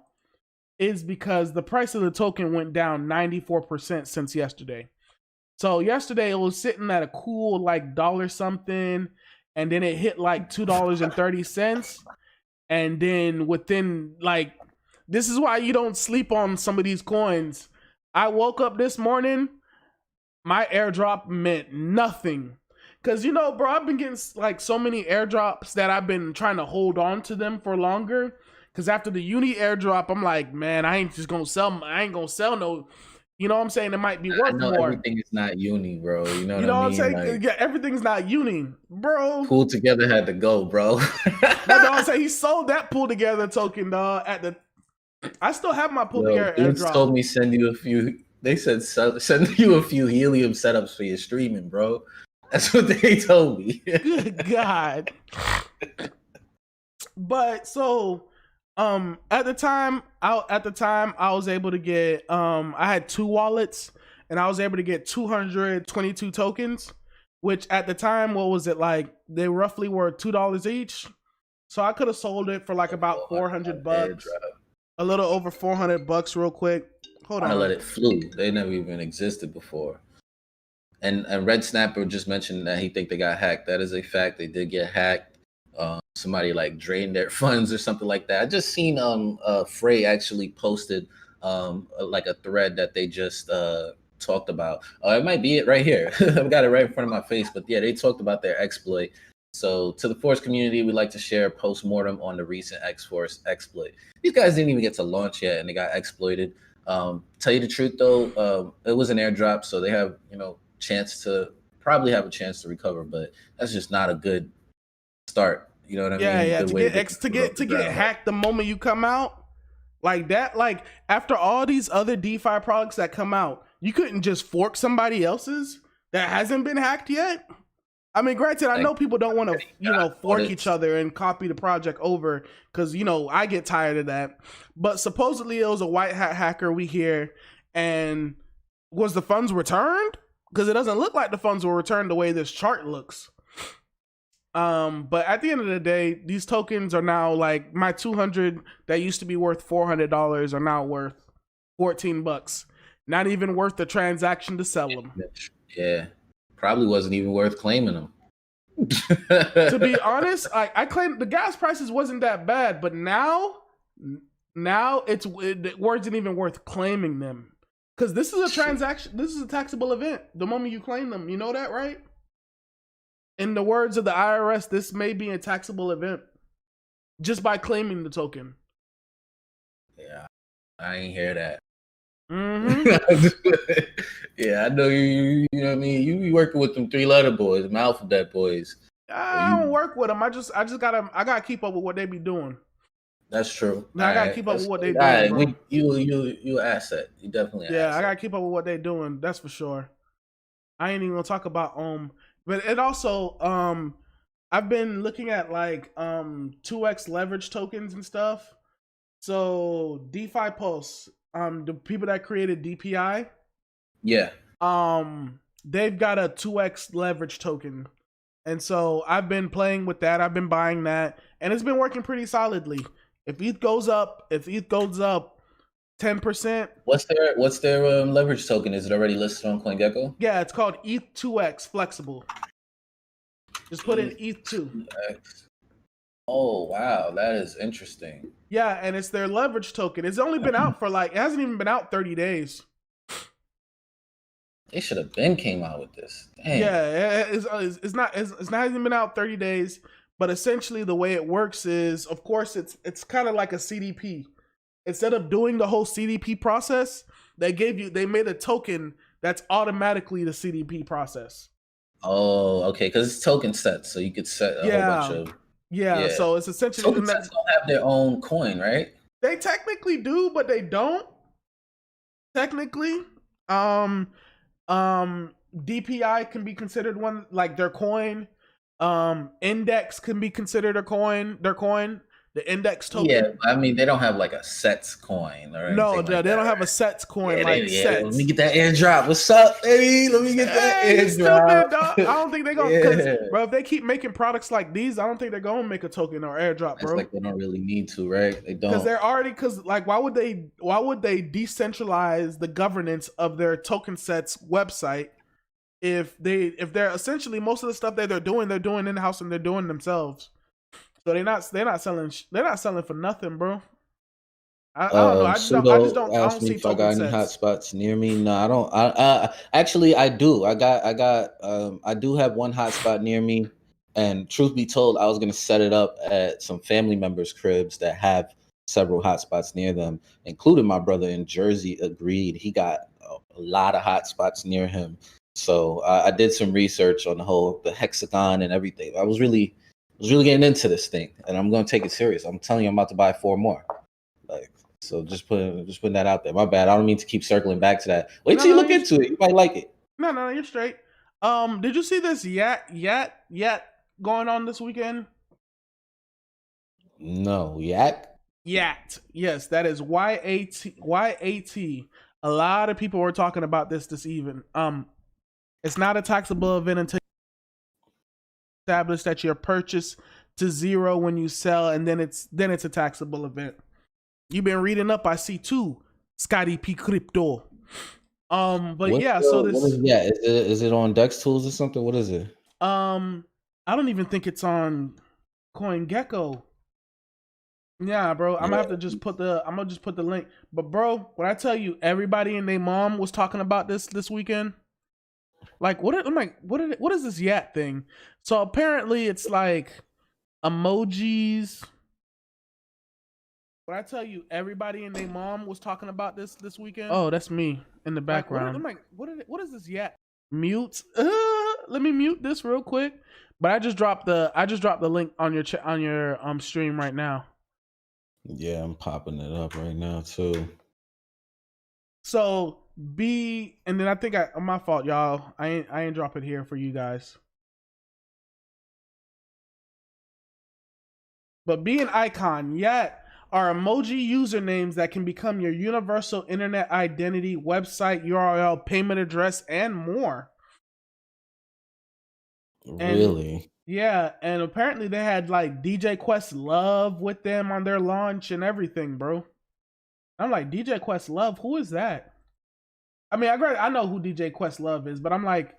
is because the price of the token went down 94% since yesterday. So yesterday it was sitting at a cool like dollar something, and then it hit like $2.30, and then within like, this is why you don't sleep on some of these coins. I woke up this morning, my airdrop meant nothing. Cause bro, I've been getting like so many airdrops that I've been trying to hold on to them for longer. Cause after the uni airdrop, I'm like, man, I ain't gonna sell no. You know what I'm saying? It might be worth more. Everything is not uni, bro. You know what I I'm mean? saying? Like, yeah, everything's not uni, bro. Pull Together had to go, bro. That's what I'm saying. He sold that Pull Together token, dog. I still have my Pull Together airdrop. Told me send you a few. They said send you a few helium setups for your streaming, bro. That's what they told me. Good God. But so at the time I was able to get I had 2 wallets, and I was able to get 222 tokens, which at the time, what was it, like they roughly were $2 each. So I could have sold it for like about $400, a little over $400 real quick. Hold on. I let it flew. They never even existed before. And Red Snapper just mentioned that he think they got hacked. That is a fact. They did get hacked. Somebody like drained their funds or something like that. I just seen Frey actually posted like a thread that they just talked about. It might be it right here. I've got it right in front of my face. But yeah, they talked about their exploit. So to the Force community, we'd like to share a post-mortem on the recent X-Force exploit. These guys didn't even get to launch yet, and they got exploited. Tell you the truth though, it was an airdrop, so they have probably have a chance to recover, but that's just not a good start. You know what I mean? Yeah. To get hacked the moment you come out like that, like after all these other DeFi products that come out, you couldn't just fork somebody else's that hasn't been hacked yet. I mean, granted, I know people don't want to, fork each other and copy the project over because, I get tired of that. But supposedly it was a white hat hacker we hear. And was the funds returned? Because it doesn't look like the funds were returned the way this chart looks. But at the end of the day, these tokens are now like my 200 that used to be worth $400 are now worth $14. Not even worth the transaction to sell them. Yeah. Probably wasn't even worth claiming them. To be honest, I claim the gas prices wasn't that bad, but now it wasn't even worth claiming them. Because this is a transaction, this is a taxable event the moment you claim them. You know that, right? In the words of the IRS, this may be a taxable event just by claiming the token. Yeah, I ain't hear that. Mm-hmm. Yeah, I know you know what I mean? You be working with them 3-letter boys, them alphabet boys. I don't work with them. I gotta keep up with what they be doing. That's true. I gotta keep up with what they doing. Bro. You asset. You definitely asset. I gotta keep up with what they doing. That's for sure. I ain't even gonna talk about but it also I've been looking at like 2x leverage tokens and stuff. So DeFi Pulse, the people that created DPI, yeah, they've got a 2x leverage token, and so I've been playing with that. I've been buying that, and it's been working pretty solidly. If ETH goes up 10%. What's their leverage token? Is it already listed on CoinGecko? Yeah, it's called ETH2X Flexible. Just put in ETH2. Oh wow, that is interesting. Yeah, and it's their leverage token. It's only been out for it hasn't even been out 30 days. They should have came out with this. Dang. Yeah, it's not hasn't been out 30 days, but essentially the way it works is, of course, it's kind of like a CDP. Instead of doing the whole CDP process, they made a token that's automatically the CDP process. Oh, okay, because it's token sets, so you could set a whole bunch of So it's essentially token sets don't have their own coin, right? They technically do, but they don't. Technically, DPI can be considered one, like their coin. Index can be considered their coin. The index token. Yeah, I mean they don't have like a sets coin or no, they don't have a sets coin sets. Let me get that airdrop. What's up, baby? Let me get that airdrop. I don't think they're gonna, bro. If they keep making products like these, I don't think they're gonna make a token or airdrop, bro. It's like they don't really need to, right? They don't, because why would they decentralize the governance of their token sets website if they're essentially most of the stuff that they're doing in house and they're doing themselves. So they're not selling for nothing, bro. I don't know. Pseudo I asked don't me see if I token got any sets. hotspots near me. No, I don't. I actually I do. I do have one hotspot near me. And truth be told, I was gonna set it up at some family members' cribs that have several hotspots near them, including my brother in Jersey. Agreed, he got a lot of hotspots near him. So I did some research on the hexagon and everything. I was really getting into this thing, and I'm gonna take it serious. I'm telling you, I'm about to buy 4 more. Like, so just putting that out there. My bad. I don't mean to keep circling back to that. Wait till you look into it. You might like it. No, you're straight. Did you see this yet going on this weekend? No, yak. Yat. Yes, that is YAT. A lot of people were talking about this even. It's not a taxable event until you establish that your purchase to zero when you sell, and then it's a taxable event. You've been reading up, I see too, Scotty P Crypto. But yeah, so this is it on Dex Tools or something? What is it? I don't even think it's on CoinGecko. Yeah, bro. I'm gonna just put the link. But bro, when I tell you everybody and their mom was talking about this weekend, like what is this Yat thing? So apparently it's like emojis. When I tell you everybody and their mom was talking about this weekend. Oh, that's me in the background. What is this Yat? Mute. Let me mute this real quick. But I just dropped the link on your stream right now. Yeah, I'm popping it up right now too. So and then I think my fault, y'all. I ain't drop it here for you guys. But be an icon, yet are emoji usernames that can become your universal internet identity, website, URL, payment address, and more. Really? And, yeah, and apparently they had like DJ Questlove with them on their launch and everything, bro. I'm like, DJ Questlove, who is that? I mean, I know who DJ Questlove is, but I'm like,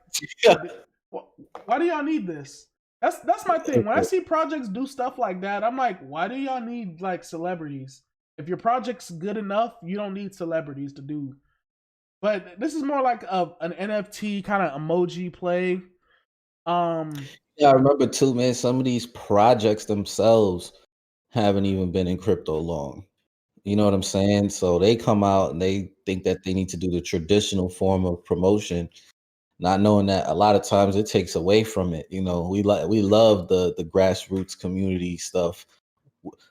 why do y'all need this? That's my thing. When I see projects do stuff like that, I'm like, why do y'all need like celebrities? If your project's good enough, you don't need celebrities to do. But this is more like an NFT kind of emoji play. Yeah, I remember too, man. Some of these projects themselves haven't even been in crypto long. You know what I'm saying? So they come out and they think that they need to do the traditional form of promotion, not knowing that a lot of times it takes away from it. You know, we love the grassroots community stuff.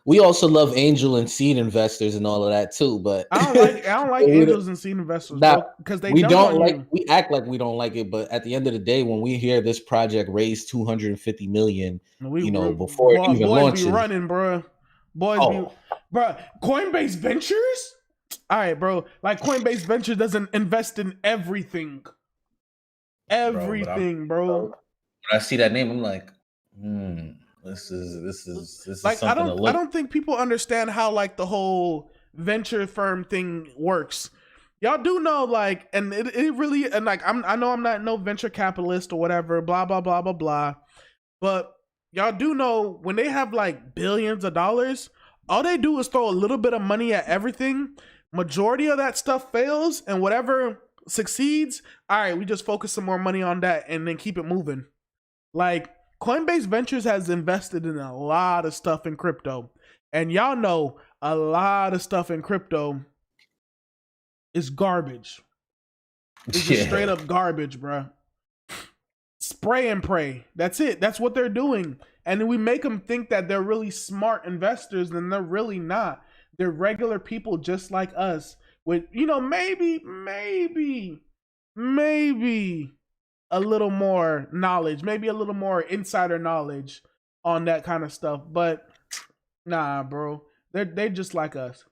We also love angel and seed investors and all of that too, but I don't like angels and seed investors, bro, because they we dump don't on like you. we act like we don't like it, but at the end of the day, when we hear this project raised 250 million, before it even launches, be running, bro. Bro. Coinbase Ventures. All right, bro. Like Coinbase Ventures doesn't invest in everything. Everything, bro. When I see that name, I'm like, this is like something to look. I don't think people understand how like the whole venture firm thing works. Y'all do know, like, and it really, and like, I know I'm not no venture capitalist or whatever, blah blah blah blah blah, but y'all do know when they have like billions of dollars, all they do is throw a little bit of money at everything. Majority of that stuff fails, and whatever succeeds, all right, we just focus some more money on that and then keep it moving. Like Coinbase Ventures has invested in a lot of stuff in crypto, and y'all know a lot of stuff in crypto is garbage. It's just straight up garbage, bro. Spray and pray. That's it. That's what they're doing. And then we make them think that they're really smart investors, and they're really not. They're regular people just like us with, maybe a little more knowledge, maybe a little more insider knowledge on that kind of stuff. But nah, bro. They're just like us.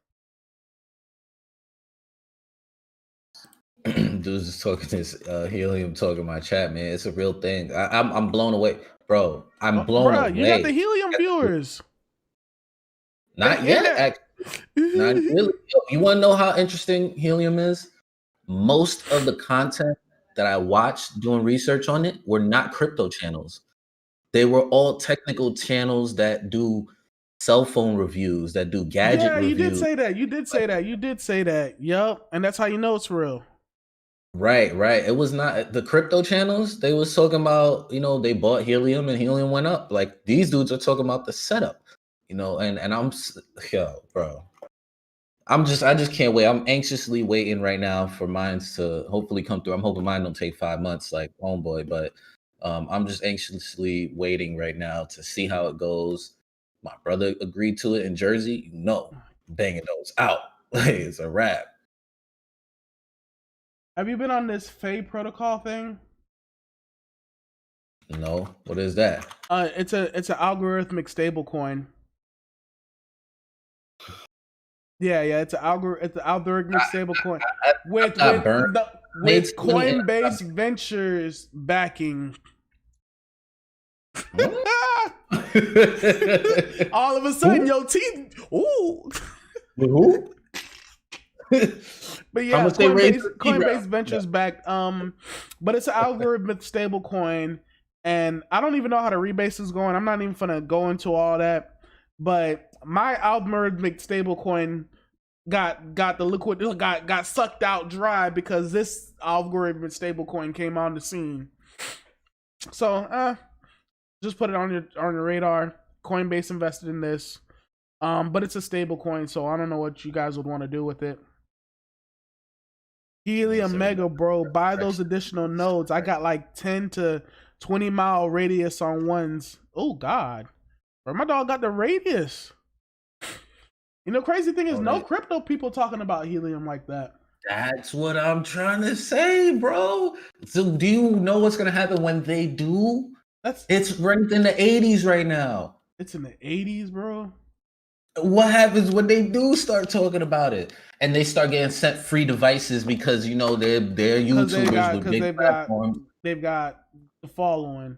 Dude's just talking this helium talking my chat, man. It's a real thing. I'm blown away, bro. I'm blown away. You got the helium viewers. Not yet, actually. Not really. You want to know how interesting helium is? Most of the content that I watched doing research on it were not crypto channels. They were all technical channels that do cell phone reviews, that do gadget Yeah, you did reviews. say that. You did say that. You did say that. Yup. And that's how you know it's real. Right. It was not the crypto channels. They was talking about, they bought helium and helium went up. Like these dudes are talking about the setup, and yo, bro. I just can't wait. I'm anxiously waiting right now for mine to hopefully come through. I'm hoping mine don't take 5 months like homeboy, but I'm just anxiously waiting right now to see how it goes. My brother agreed to it in Jersey. Banging those out. It's a wrap. Have you been on this Fay protocol thing? No, what is that? It's an algorithmic stablecoin. Yeah, it's an algorithmic stablecoin with Coinbase Ventures backing. All of a sudden, your teeth. Ooh. Who? But yeah, Coinbase Ventures back. But it's an algorithmic stablecoin, and I don't even know how the rebase is going. I'm not even gonna go into all that. But my algorithmic stablecoin got sucked out dry because this algorithmic stablecoin came on the scene. So just put it on your radar. Coinbase invested in this. But it's a stablecoin, so I don't know what you guys would want to do with it. Helium Mega, bro, buy those additional nodes. I got like 10 to 20 mile radius on ones. Oh God, bro, my dog got the radius. Crazy thing is, no crypto people talking about helium like that. That's what I'm trying to say, bro. So, do you know what's gonna happen when they do? It's ranked in the 80s right now. It's in the 80s, bro. What happens when they do start talking about it and they start getting sent free devices because they're YouTubers with big platforms. They've got the following.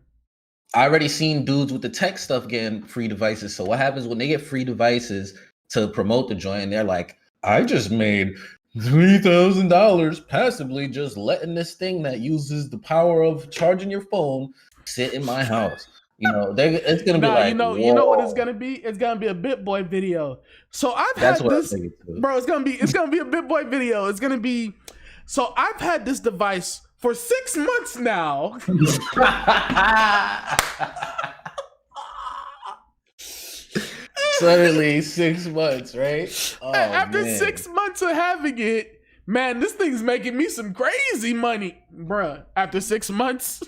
I already seen dudes with the tech stuff getting free devices. So what happens when they get free devices to promote the joint and they're like, I just made $3,000 passively just letting this thing that uses the power of charging your phone sit in my house. It's gonna be like, you know what it's gonna be? It's gonna be a BitBoy video. So It's gonna be a BitBoy video. It's gonna be. So I've had this device for 6 months now. Suddenly 6 months, right? After 6 months of having it, man, this thing's making me some crazy money, bruh. After 6 months,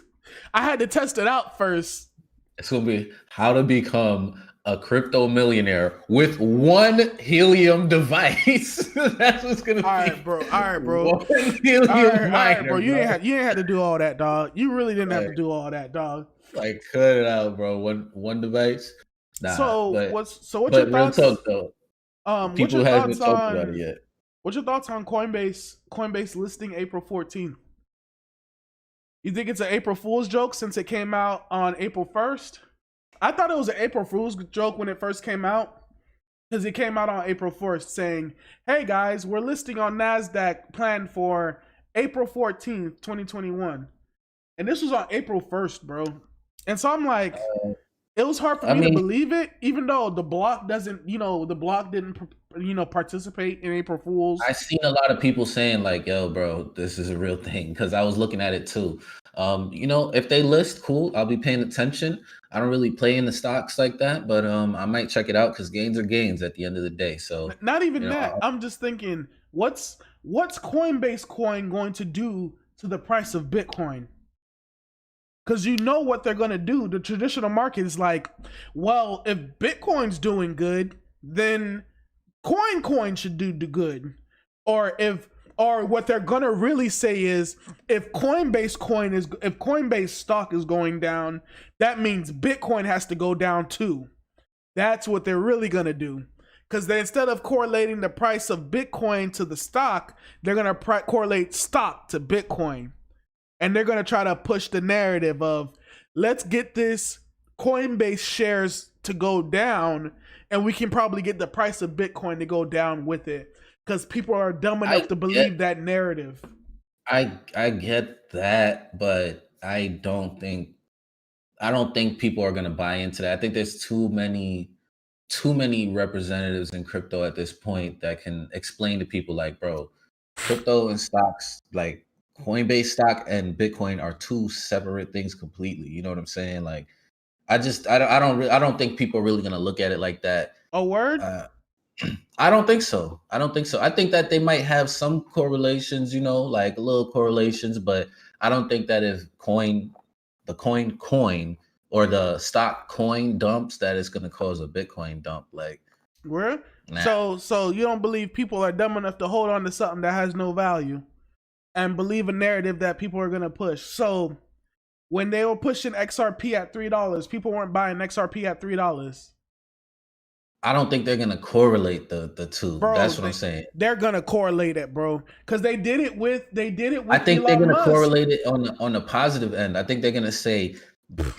I had to test it out first. It's gonna be how to become a crypto millionaire with one helium device. That's what's gonna be. All right, bro. One helium miner, bro. You ain't had to do all that, dog. You really didn't have to do all that, dog. Like, cut it out, bro. One device. Nah, what's your thoughts? Real talk, though. People haven't talked about it yet. What's your thoughts on Coinbase listing April 14th? You think it's an April Fool's joke since it came out on April 1st? I thought it was an April Fool's joke when it first came out, because it came out on April 1st saying, hey guys, we're listing on NASDAQ planned for April 14th, 2021. And this was on April 1st, bro. And so I'm like, it was hard for me to believe it, even though the block didn't participate in April Fool's. I've seen a lot of people saying like, yo, bro, this is a real thing, because I was looking at it too. If they list, cool, I'll be paying attention. I don't really play in the stocks like that, but I might check it out because gains are gains at the end of the day. So not even that. I'm just thinking, what's Coinbase coin going to do to the price of Bitcoin? Because you know what they're going to do. The traditional market is like, well, if Bitcoin's doing good, then coin should do good. Or what they're going to really say is, if Coinbase stock is going down, that means Bitcoin has to go down too. That's what they're really going to do. Because instead of correlating the price of Bitcoin to the stock, they're going to correlate stock to Bitcoin. And they're going to try to push the narrative of, let's get this Coinbase shares to go down, and we can probably get the price of Bitcoin to go down with it. Because people are dumb enough to believe that narrative. I get that, but I don't think people are gonna buy into that. I think there's too many representatives in crypto at this point that can explain to people like, bro, crypto and stocks, like Coinbase stock and Bitcoin are two separate things completely. You know what I'm saying? Like, I don't think people are really gonna look at it like that. A word? I don't think so. I don't think so. I think that they might have some correlations, like little correlations, but I don't think that if the coin or the stock coin dumps, that it's going to cause a Bitcoin dump. Like, Where? nah. So you don't believe people are dumb enough to hold on to something that has no value and believe a narrative that people are gonna push. So when they were pushing XRP at $3, people weren't buying XRP at $3. I don't think they're going to correlate the two. Bro, That's what I'm saying. they're gonna correlate it, bro, because they did it with I think they're Elon going to Musk. correlate it on the positive end. I think they're going to say,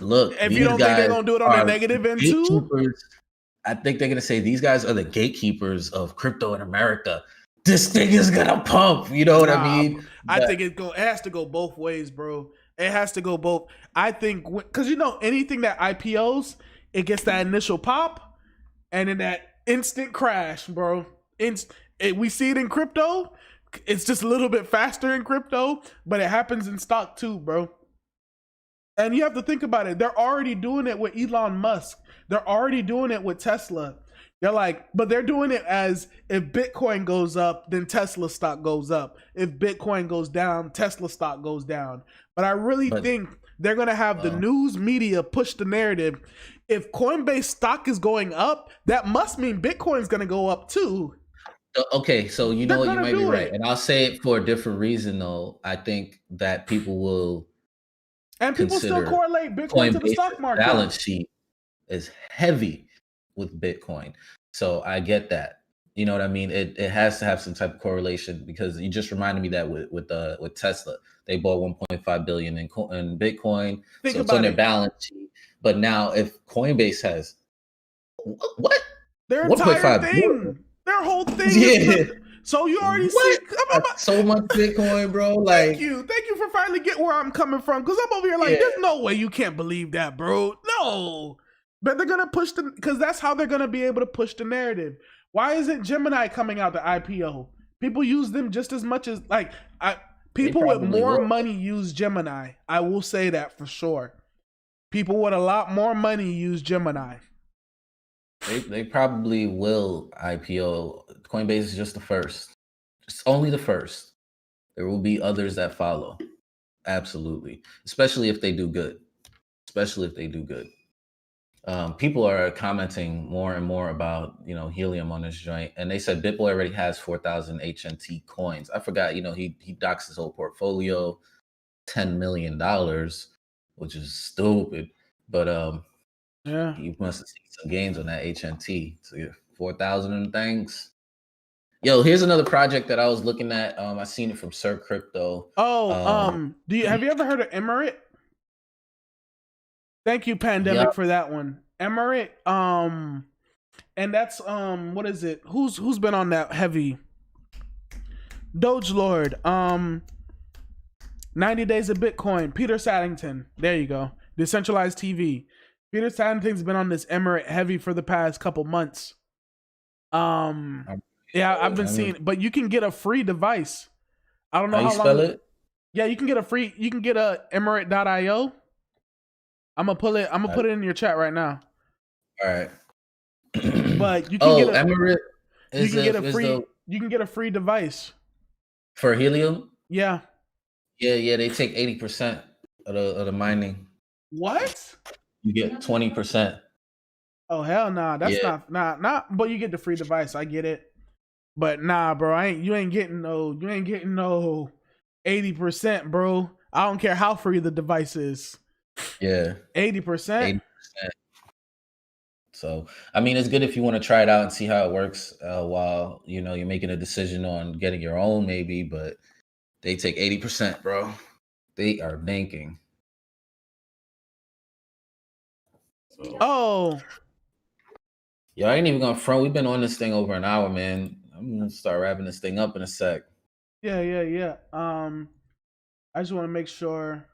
look, If you these don't think they're guys gonna do it on the are negative end too, gatekeepers. I think they're gonna say these guys are the gatekeepers of crypto in America. This thing is gonna pump. You know what I mean? I But think it has to go both ways, bro. It has to go both. I think because anything that IPOs, it gets that initial pop, and then that instant crash, bro. We see it in crypto. It's just a little bit faster in crypto, but it happens in stock too, bro. And you have to think about it. They're already doing it with Elon Musk. They're already doing it with Tesla. But they're doing it as if Bitcoin goes up, then Tesla stock goes up. If Bitcoin goes down, Tesla stock goes down. But I really think they're going to have the news media push the narrative. If Coinbase stock is going up, that must mean Bitcoin's going to go up too. Okay, so you know what, you might be right. And I'll say it for a different reason though. I think that people will people still correlate Bitcoin to the stock market. Balance sheet is heavy with Bitcoin. So I get that. You know what I mean? It has to have some type of correlation because you just reminded me that with Tesla, they bought 1.5 billion in Bitcoin. So it's on their balance sheet. But now if Coinbase has what? Their entire thing. Their whole thing is so you already see so much Bitcoin, bro. Like, thank you for finally getting where I'm coming from. Because I'm over here like, there's no way you can't believe that, bro. No. But they're gonna push because that's how they're gonna be able to push the narrative. Why isn't Gemini coming out the IPO? People use them just as much as people with more money use Gemini. I will say that for sure. People with a lot more money use Gemini. They probably will IPO. Coinbase is just the first. It's only the first. There will be others that follow. Absolutely. Especially if they do good. People are commenting more and more about, helium on this joint. And they said BitBoy already has 4,000 HNT coins. I forgot, he docks his whole portfolio, $10 million, which is stupid. But yeah, you must have seen some gains on that HNT. So get 4,000 and things. Yo, here's another project that I was looking at. I seen it from Sir Crypto. Have you ever heard of Emirate? Thank you, Pandemic, for that one. Emirate, and that's what is it? Who's been on that heavy? Doge Lord, 90 Days of Bitcoin, Peter Saddington. There you go. Decentralized TV. Peter Saddington's been on this Emirate heavy for the past couple months. Yeah, I've been seeing it, but you can get a free device. I don't know how long. Spell it? Yeah, you can get a Emirate.io. I'm gonna put it in your chat right now. All right. But you can get Emirate. You can get a free device for Helium. Yeah. Yeah. They take 80% of the mining. What? You get 20%. Oh hell nah, that's not. But you get the free device. I get it. But nah, bro, you ain't getting no 80%, bro. I don't care how free the device is. Yeah. 80%. So, I mean, it's good if you want to try it out and see how it works while, you're making a decision on getting your own maybe, but they take 80%, bro. They are banking. So. Oh. Yo, I ain't even gonna front. We've been on this thing over an hour, man. I'm gonna start wrapping this thing up in a sec. Yeah. I just want to make sure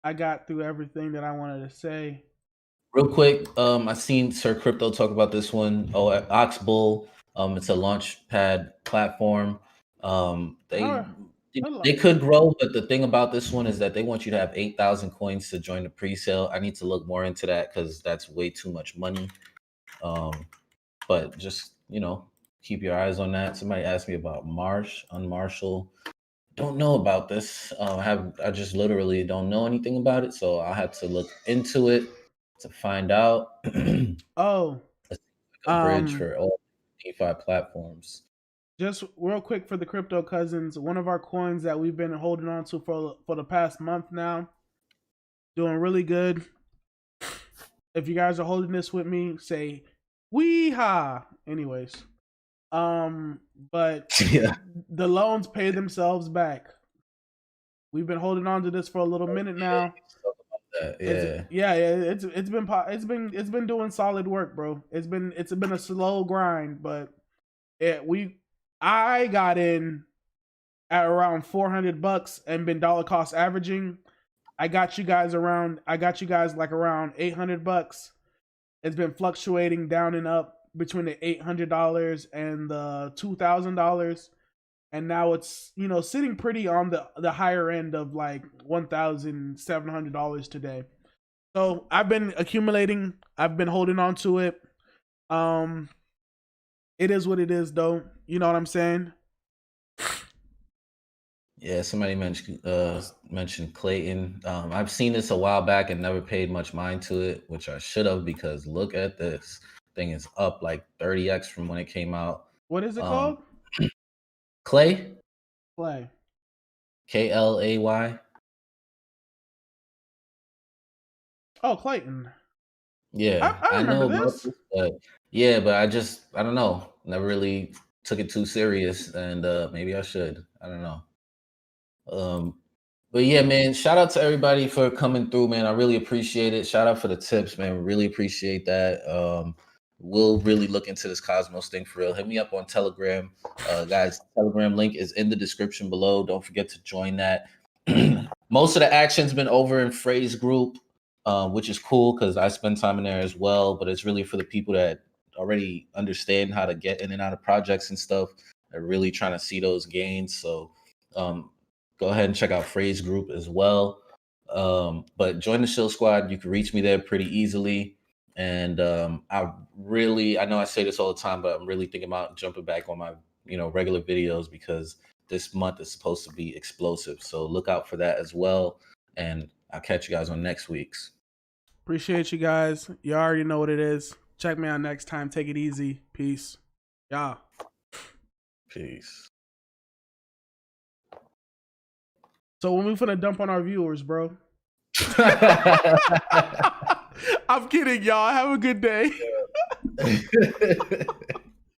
I got through everything that I wanted to say. Real quick, I seen Sir Crypto talk about this one. Oh, Oxbull. It's a launch pad platform. They How, they could grow, but the thing about this one is that they want you to have 8,000 coins to join the pre-sale. I need to look more into that because that's way too much money. But just keep your eyes on that. Somebody asked me about Unmarshall. Don't know about this. I just literally don't know anything about it, so I'll have to look into it to find out. oh, A bridge for all DeFi platforms. just real quick for the crypto cousins, one of our coins that we've been holding on to for the past month now, doing really good. If you guys are holding this with me, say "Weeha." Anyways, but Yeah, the loans pay themselves back. We've been holding on to this for a little minute now. It's been doing solid work, bro. It's been a slow grind, but I got in at around $400 and been dollar cost averaging. I got you guys like around $800. It's been fluctuating down and up between the $800 and the $2,000, and now it's sitting pretty on the higher end of like $1,700 today. So I've been accumulating. I've been holding on to it. It is what it is, though. You know what I'm saying? Yeah, somebody mentioned Clayton. I've seen this a while back and never paid much mind to it, which I should have, because look at this thing is up like 30x from when it came out. What is it called? Clay. Clay. Klay. Oh, Clayton. Yeah, I I know remember about this. this, but I don't know. Never really took it too serious, and maybe I should. I don't know. But yeah, man, shout out to everybody for coming through, man. I really appreciate it. Shout out for the tips, man. Really appreciate that. We'll really look into this Cosmos thing for real. Hit me up on Telegram. Guys, Telegram link is in the description below. Don't forget to join that. Most of the action's been over in Phrase Group, which is cool because I spend time in there as well. But it's really for the people that already understand how to get in and out of projects and stuff. They're really trying to see those gains. So go ahead and check out Phrase Group as well. But join the Shill Squad. You can reach me there pretty easily. And I know I say this all the time, but I'm really thinking about jumping back on my regular videos because this month is supposed to be explosive. So look out for that as well. And I'll catch you guys on next week's. Appreciate you guys. You already know what it is. Check me out next time. Take it easy. Peace. Yeah. Peace. So when we finna dump on our viewers, bro? I'm kidding, y'all. Have a good day.